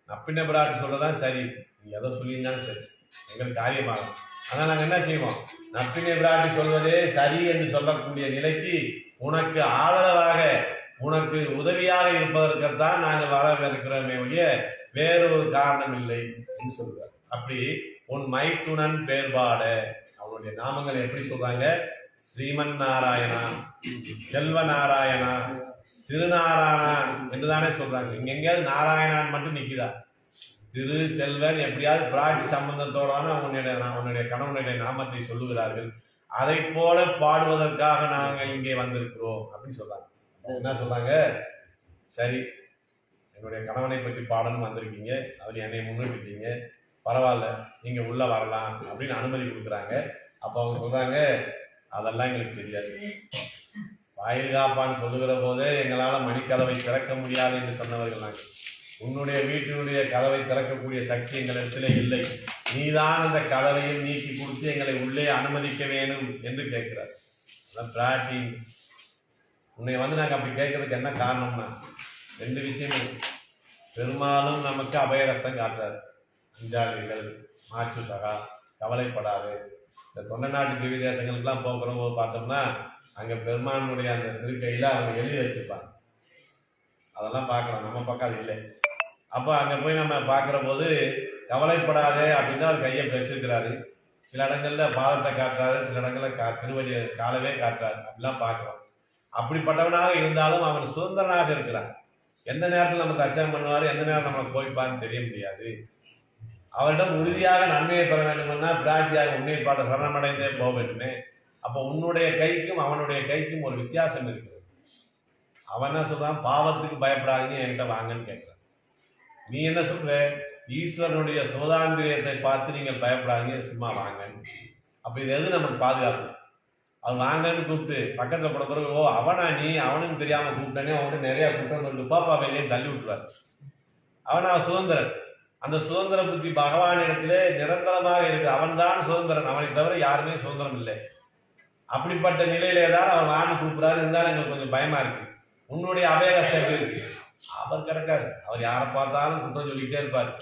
நப்பின்ன பிராட்டி சொல்றதான் சரி, நீ எதை சொல்லியிருந்தாலும் சரி, எங்களுக்கு காரியமாகும். ஆனால் நாங்கள் என்ன செய்வோம், நப்பின்ன பிராட்டி சொல்வதே சரி என்று சொல்லக்கூடிய நிலைக்கு உனக்கு ஆதரவாக உனக்கு உதவியாக இருப்பதற்குத்தான் நாங்கள் வரவிருக்கிறோமே ஒழிய வேறொரு காரணம் இல்லை என்று சொல்றார். அப்படி உன் மைத்துனன் பேர்பாட, அவனுடைய நாமங்கள் எப்படி சொல்றாங்க, ஸ்ரீமன் நாராயணா, செல்வ நாராயணா, திருநாராயணா என்றுதானே சொல்றாங்க. இங்க எங்கேயாவது நாராயணான் மட்டும் நிக்குதா? திரு செல்வன் எப்படியாவது பிராட்டி சம்பந்தத்தோட உன்னுடைய கணவனுடைய நாமத்தை சொல்லுகிறார்கள். அதை போல பாடுவதற்காக நாங்க இங்கே வந்திருக்கிறோம் அப்படின்னு சொல்றாங்க. என்ன சொல்றாங்க, சரி என்னுடைய கணவனை பற்றி பாடணும் வந்திருக்கீங்க, அவர் என்னை முன்னிட்டுட்டீங்க, பரவாயில்ல நீங்க உள்ள வரலாம் அப்படின்னு அனுமதி கொடுக்குறாங்க. அப்ப அவங்க சொல்றாங்க, அதெல்லாம் எங்களுக்கு தெரியாது, வாயில் காப்பான்னு சொல்லுகிற போதே எங்களால மணிக்கதவை திறக்க முடியாது என்று சொன்னவர்கள் நாங்கள். உன்னுடைய வீட்டினுடைய கதவை திறக்கக்கூடிய சக்தி எங்களிடத்திலே இல்லை, நீதான் அந்த கதவையும் நீக்கி கொடுத்து எங்களை உள்ளே அனுமதிக்க வேணும் என்று கேட்கிறார். பிராட்டி உன்னை வந்து நாங்கள் அப்படி கேட்கறதுக்கு என்ன காரணம்னா 2 விஷயம். பெரும்பாலும் நமக்கு அபயரஸ்தம் காட்டுறாரு, அஞ்சாதீர்கள், மாச்சு சகா, கவலைப்படாது. இந்த தொண்டை நாட்டு திவ்ய தேசங்களுக்கெல்லாம் போகிறவங்க பார்த்தோம்னா அங்கே பெருமானுடைய அந்த திருக்கையில் அவங்க எழுதி வச்சிருப்பாங்க, அதெல்லாம் பார்க்கலாம். நம்ம பக்கம் அது இல்லை. அப்போ அங்கே போய் நம்ம பார்க்குற போது கவலைப்படாதே அப்படின்னு தான் அவர் கையை வச்சிருக்கிறாரு. சில இடங்கள்ல பாதத்தை காட்டுறாரு, சில இடங்கள்ல திருவடியை காலவே காட்டுறாரு, அப்படிலாம் பார்க்குறோம். அப்படிப்பட்டவனாக இருந்தாலும் அவன் சுதந்திரனாக இருக்கிறான். எந்த நேரத்தில் நமக்கு அச்சம் பண்ணுவார், எந்த நேரம் நம்மளை போய்ப்பான்னு தெரிய முடியாது. அவரிடம் உறுதியாக நன்மையை பெற வேண்டும்னா பிராட்டியாக உண்மை பாட சரணமடைந்தே போக வேண்டுமே. அப்போ உன்னுடைய கைக்கும் அவனுடைய கைக்கும் ஒரு வித்தியாசம் இருக்குது. அவன் என்ன சொல்றான், பாவத்துக்கு பயப்படாதீங்க என்கிட்ட வாங்கன்னு கேட்கிறான். நீ என்ன சொல்ற, ஈஸ்வரனுடைய சுதாந்திரியத்தை பார்த்து நீங்க பயப்படாதீங்க, சும்மா வாங்கன்னு. அப்ப இது எது நமக்கு பாதுகாப்பு? அது வாங்கன்னு கூப்பிட்டு பக்கத்துல போன பிறகு, ஓ அவனா நீ, அவனுக்கு தெரியாம கூப்பிட்டானே, அவன்கிட்ட நிறைய கூட்டம் சொல்லிட்டு பாப்பா வெளியே தள்ளி விட்டுருவார். அவன் சுதந்திரன். அந்த சுதந்திர புத்தி பகவான் இடத்திலே நிரந்தரமாக இருக்கு. அவன் தான் சுதந்திரன், அவனை தவிர யாருமே சுதந்திரம் இல்லை. அப்படிப்பட்ட நிலையிலே தான் அவன் வான்னு கூப்பிடாரு. இருந்தாலும் எங்களுக்கு கொஞ்சம் பயமா இருக்கு. உன்னுடைய அபயகஸ்தம் இருக்கு. அவர் கிடக்காரு, அவர் யாரை பார்த்தாலும் குற்றம் சொல்லிக்கிட்டே இருப்பாரு.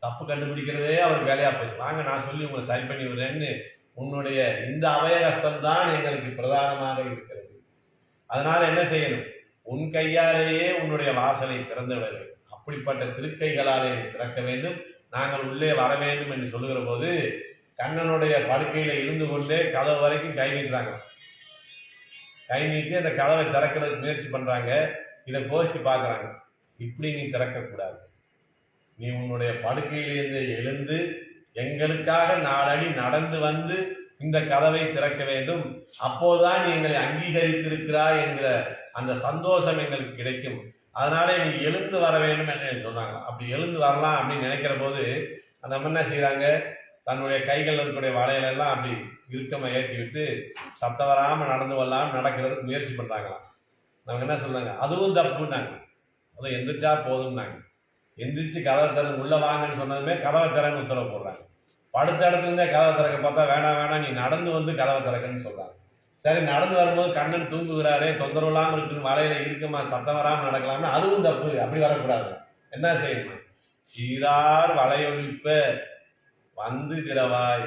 தப்பு கண்டுபிடிக்கிறதே அவர் வேலையா போச்சு. வாங்க நான் சொல்லி உங்களை சரி பண்ணி விடுறேன்னு உன்னுடைய இந்த அபயகஸ்தம் தான் எங்களுக்கு பிரதானமாக இருக்கிறது. அதனால என்ன செய்யணும், உன் கையாலேயே உன்னுடைய வாசலை திறந்து விட வேண்டும். அப்படிப்பட்ட திருக்கைகளாலே திறக்க வேண்டும், நாங்கள் உள்ளே வர வேண்டும் என்று சொல்லுகிற போது கண்ணனுடைய படுக்கையில இருந்து கொண்டே கதவு வரைக்கும் கை நீட்டுறாங்க. கை நீட்டி அந்த கதவை திறக்கிறதுக்கு முயற்சி பண்றாங்க. இதை கோஷ்டி பார்க்குறாங்க. இப்படி நீ திறக்கக்கூடாது, நீ உன்னுடைய படுக்கையிலிருந்து எழுந்து எங்களுக்காக 4 அடி நடந்து வந்து இந்த கதவை திறக்க வேண்டும். அப்போதுதான் நீ எங்களை அங்கீகரித்திருக்கிறாய் என்கிற அந்த சந்தோஷம் எங்களுக்கு கிடைக்கும். அதனால நீ எழுந்து வர வேண்டும் என்று சொன்னாங்க. அப்படி எழுந்து வரலாம் அப்படின்னு நினைக்கிற போது அந்த அம்மா என்ன செய்யறாங்க, தன்னுடைய கைகள் இருக்கக்கூடிய வளையலெல்லாம் அப்படி இறுக்கமா ஏற்றி விட்டு சத்தம் வராம நடந்து வரலாம் நடக்கிறதுக்கு முயற்சி பண்றாங்களாம். நமக்கு என்ன சொல்றாங்க, அதுவும் தப்புன்னாங்க. அதுவும் எந்திரிச்சா போதும்னாங்க. எந்திரிச்சு கதவை திறந்து உள்ள வாங்கன்னு சொன்னதுமே கதவை திறன்னு உத்தரவு போடுறாங்க. படுத்த இடத்துல இருந்தே கதவை திறக்க பார்த்தா வேணாம் நீ நடந்து வந்து கதவை திறக்கன்னு சொல்றாங்க. சரி, நடந்து வரும்போது கண்ணன் தூங்குகிறாரே, தொந்தரவு இல்லாமல் இருக்குன்னு வலையில இருக்குமா, சத்தம் வராமல் நடக்கலாம்னு அதுவும் தப்பு. அப்படி வரக்கூடாது. என்ன செய்யணும், சீரார் வலையொழிப்ப வந்து திறவாய்.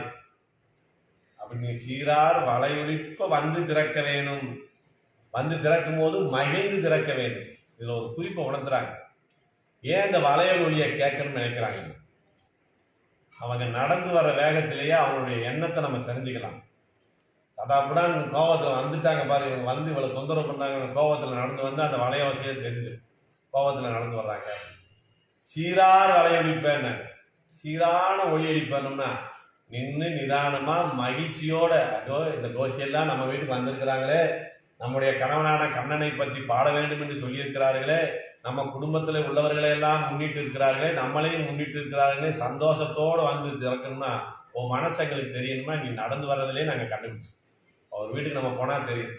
அப்படி நீ சீரார் வளையொலிப்ப வந்து திறக்க வேணும். வந்து திறக்கும் போது மகிழ்ந்து திறக்க வேண்டும். இதுல ஒரு குறிப்பை உணர்த்துறாங்க. ஏன் இந்த வளையல் ஒளியை கேட்கணும்னு நினைக்கிறாங்க? அவங்க நடந்து வர வேகத்திலேயே அவங்களுடைய எண்ணத்தை நம்ம தெரிஞ்சுக்கலாம். அதாப்படான் கோவத்தில் வந்துட்டாங்க பாரு, இவங்க வந்து இவ்வளவு தொந்தரவு பண்ணாங்க, கோவத்தில் நடந்து வந்து அந்த வளையோசையை தெரிஞ்சு கோவத்தில் நடந்து வர்றாங்க. சீரார் வளையொலிப்பேன்னு, சீரான ஒளி அளிப்பேனும்னா நின்று நிதானமா மகிழ்ச்சியோட, அதோ இந்த கோஷ்டியெல்லாம் நம்ம வீட்டுக்கு வந்திருக்கிறாங்களே, நம்முடைய கணவனான கண்ணனை பற்றி பாட வேண்டும் என்று சொல்லியிருக்கிறார்களே, நம்ம குடும்பத்தில் உள்ளவர்களை எல்லாம் முன்னிட்டு இருக்கிறார்களே, நம்மளையும் முன்னிட்டு இருக்கிறார்களே, சந்தோஷத்தோடு வந்து திறக்கணும்னா உன் மனசு எங்களுக்கு தெரியணுமா, நீ நடந்து வர்றதுலேயே நாங்கள் கண்டுபிடிச்சோம். அவர் வீட்டுக்கு நம்ம போனால் தெரியும்,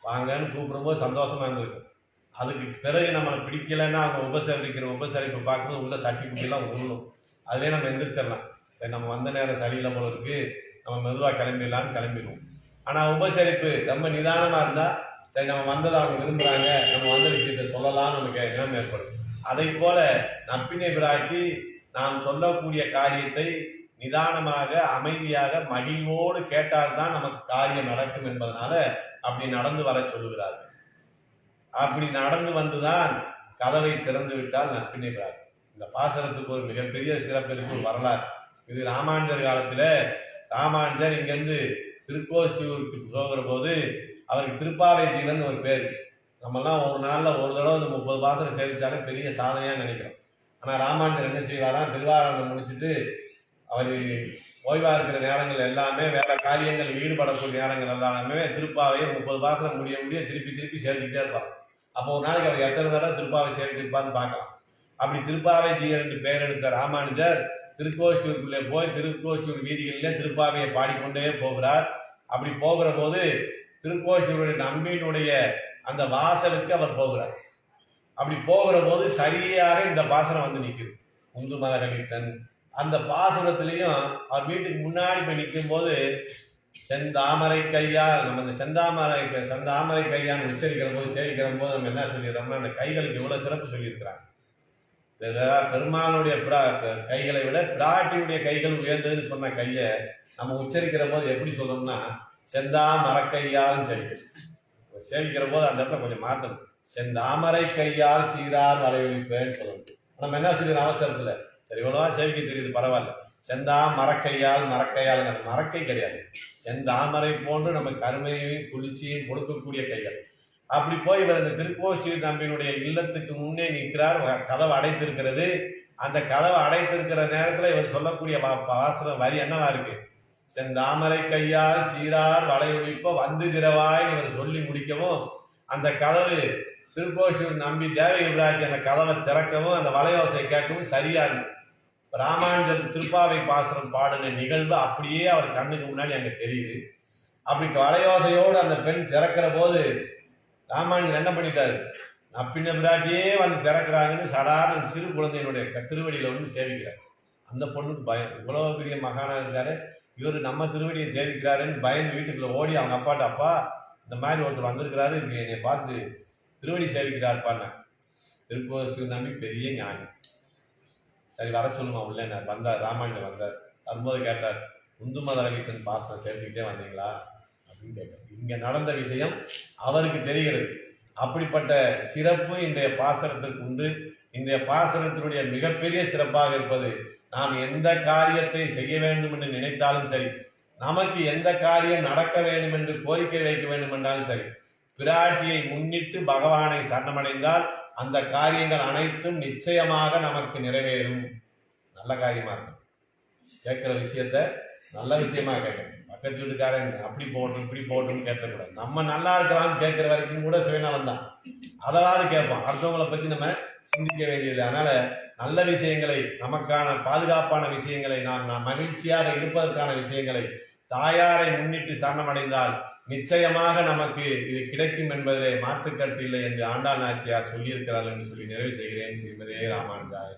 வாங்கன்னு கூப்பிடும்போது சந்தோஷமா இருந்திருக்கும். அதுக்கு பிறகு நம்மளை பிடிக்கலைன்னா அவங்க உபசரிக்கிற உபசரிப்பை பார்க்கும்போது உள்ள சட்டி குட்டிலாம் உருளும். அதுலேயே நம்ம எந்திரிச்சிடலாம். சரி, நம்ம வந்த நேரம் சரியில்லை போல இருக்கு, நம்ம மெதுவாக கிளம்பிடலான்னு கிளம்பிடுவோம். ஆனால் உபசரிப்பு ரொம்ப நிதானமாக இருந்தால், சரி நம்ம வந்ததை அவங்க விரும்புகிறாங்க, நம்ம வந்த விஷயத்தை சொல்லலாம், நமக்கு எண்ணம் ஏற்படும். அதை போல நப்பினை பிராட்டி நாம் சொல்லக்கூடிய காரியத்தை நிதானமாக அமைதியாக மகிழ்வோடு கேட்டால்தான் நமக்கு காரியம் நடக்கும் என்பதனால அப்படி நடந்து வர சொல்லுகிறார்கள். அப்படி நடந்து வந்துதான் கதவை திறந்து விட்டால் நப்பினை பிராட்டி. இந்த பாசனத்துக்கு ஒரு மிகப்பெரிய சிறப்பு இருக்கு, ஒரு வரலாறு. இது ராமானுஜர் காலத்துல ராமானுஜர் இங்கிருந்து திருக்கோஷ்டியூருக்கு போகிற போது அவருக்கு திருப்பாவை ஜீவன் ஒரு பேர். நம்மெல்லாம் ஒரு நாளில் ஒரு தடவை இந்த 30 பாசனம் சேவிச்சாலே பெரிய சாதனையாக நினைக்கிறோம். ஆனால் ராமானுஜர் என்ன செய்வாராம், திருவாராதனை முடிச்சுட்டு அவர் ஓய்வாக இருக்கிற நேரங்கள் எல்லாமே வேற காரியங்கள் ஈடுபடக்கூடிய நேரங்கள் எல்லாமே திருப்பாவையை 30 பாசனம் முடிய திருப்பி திருப்பி சேவிச்சுக்கிட்டே இருப்பார். அப்போ ஒரு நாளைக்கு அவர் எத்தனை தடவை திருப்பாவை சேவிச்சிருப்பான்னு பார்க்கலாம். அப்படி திருப்பாவை ஜீயர் என்று பெயர் எடுத்த ராமானுஜர் திருக்கோஷ்டியூருக்குள்ளே போய் திருக்கோஷ்டியூர் வீதிகளிலே திருப்பாவையை பாடிக்கொண்டே போகிறார். அப்படி போகிற போது திருக்கோஷ்டியூருடைய நம்பியினுடைய அந்த வாசலுக்கு அவர் போகிறார். அப்படி போகிற போது சரியாக இந்த பாசனம் வந்து நிற்குது, உந்து மதகவித்தன். அந்த பாசுரத்திலையும் அவர் வீட்டுக்கு முன்னாடி போய் நிற்கும் போது செந்தாமரை கையால், நம்ம இந்த செந்தாமரை கையான்னு உச்சரிக்கிற போது சேவிக்கிற போது நம்ம என்ன சொல்லிடுறோம்னா, அந்த கைகளுக்கு எவ்வளவு சிறப்பு சொல்லியிருக்கிறாங்க. பெருமாளுடைய கைகளை விட பிராட்டியுடைய கைகள் உயர்ந்ததுன்னு சொன்ன கையை நம்ம உச்சரிக்கிற போது எப்படி சொல்லணும்னா செந்தாமரைக்கையால் சேவிக்கிற போது அந்த இடத்துல கொஞ்சம் மாற்றணும். செந்தாமரை கையால் சீரார் வளையொலிப்பேன்னு சொல்லணும். நம்ம என்ன சொல்லிடுறோம் அவசரத்துல, சரி இவ்வளவா சேவிக்க தெரியுது பரவாயில்ல, செந்தாமரைக்கையால் மரக்கையால், அந்த மரக்கை கிடையாது, செந்தாமரை போன்று நம்ம கருமையையும் குளிர்ச்சியையும் கொடுக்கக்கூடிய கைகள். அப்படி போய் இவர் இந்த திருக்கோஷ்டியூர் நம்பியினுடைய இல்லத்துக்கு முன்னே நிற்கிறார். கதவு அடைத்திருக்கிறது. அந்த கதவை அடைத்திருக்கிற நேரத்தில் இவர் சொல்லக்கூடிய வாசன வரி என்னவா இருக்கு, செந்தாமரை கையால் சீரார் வளையொலிப்ப வந்து திறவாய் இவர் சொல்லி முடிக்கவும், அந்த கதவு திருக்கோஷ்டியூர் நம்பி தேவகி பிராட்டி அந்த கதவை திறக்கவும் அந்த வளையோசை கேட்கவும் சரியா இருக்கு. ராமானுஜர் திருப்பாவை பாசுரம் பாடின நிகழ்வு அப்படியே அவர் கண்ணுக்கு முன்னாடி அங்க தெரியுது. அப்படி வளையோசையோடு அந்த பெண் திறக்கிற போது ராமானுஜர் என்ன பண்ணிட்டாரு, நப்பின பிராட்டியே வந்து திறக்கிறாங்கன்னு சாதாரண சிறு குழந்தையினுடைய திருவடியில வந்து சேவிக்கிறார். அந்த பொண்ணுக்கு பயம், இவ்வளவு பெரிய மகானா இருக்காரு, இவர் நம்ம திருவடியை சேவிக்கிறாருன்னு பயந்து வீட்டுக்குள்ள ஓடி அவங்க அப்பாட்ட, அப்பா இந்த மாதிரி ஒருத்தர் வந்திருக்கிறாரு, என்னை பார்த்து திருவடி சேவிக்கிறார்ப்பான்னு. திருக்கோஷ்டியூர் நம்பி பெரிய ஞானி, சரி வர சொல்லுமா உள்ள. வந்தார், ராமானுஜர் வந்தார். வரும்போது கேட்டார், உந்து மதரவித்தன் பாசனம் சேவிச்சுக்கிட்டே வந்தீங்களா அப்படின்னு கேட்டார். இங்க நடந்த விஷயம் அவருக்கு தெரிகிறது. அப்படிப்பட்ட சிறப்பு இன்றைய பாசனத்திற்கு உண்டு. இன்றைய பாசனத்தினுடைய மிகப்பெரிய சிறப்பாக இருப்பது, நாம் எந்த காரியத்தை செய்ய வேண்டும் என்று நினைத்தாலும் சரி, நமக்கு எந்த காரியம் நடக்க வேண்டும் என்று கோரிக்கை வைக்க வேண்டும் என்றாலும் சரி, பிராட்டியை முன்னிட்டு பகவானை சரணமடைந்தால் அந்த காரியங்கள் அனைத்தும் நிச்சயமாக நமக்கு நிறைவேறும். நல்ல காரியமா இருக்கும். கேட்கிற விஷயத்த நல்ல விஷயமா கேட்கணும். பக்கத்து வீட்டுக்காரன் அப்படி போகட்டும் இப்படி போகட்டும்னு கேட்கக்கூடாது. நம்ம நல்லா இருக்கலாம்னு கேட்கிற வரைக்கும் கூட சுயநலம் தான், அதாவது கேட்போம். அடுத்தவங்களை பத்தி நம்ம சிந்திக்க வேண்டியது. அதனால நல்ல விஷயங்களை, நமக்கான பாதுகாப்பான விஷயங்களை, நாம் மகிழ்ச்சியாக இருப்பதற்கான விஷயங்களை தாயாரை முன்னிட்டு சரணமடைந்தால் நிச்சயமாக நமக்கு இது கிடைக்கும் என்பதிலே மாற்றுக்கருத்து இல்லை என்று ஆண்டாள் நாச்சியார் சொல்லியிருக்கிறார்கள் என்று சொல்லி நிறைவு செய்கிறேன். ஸ்ரீமதே ராமானுஜாய.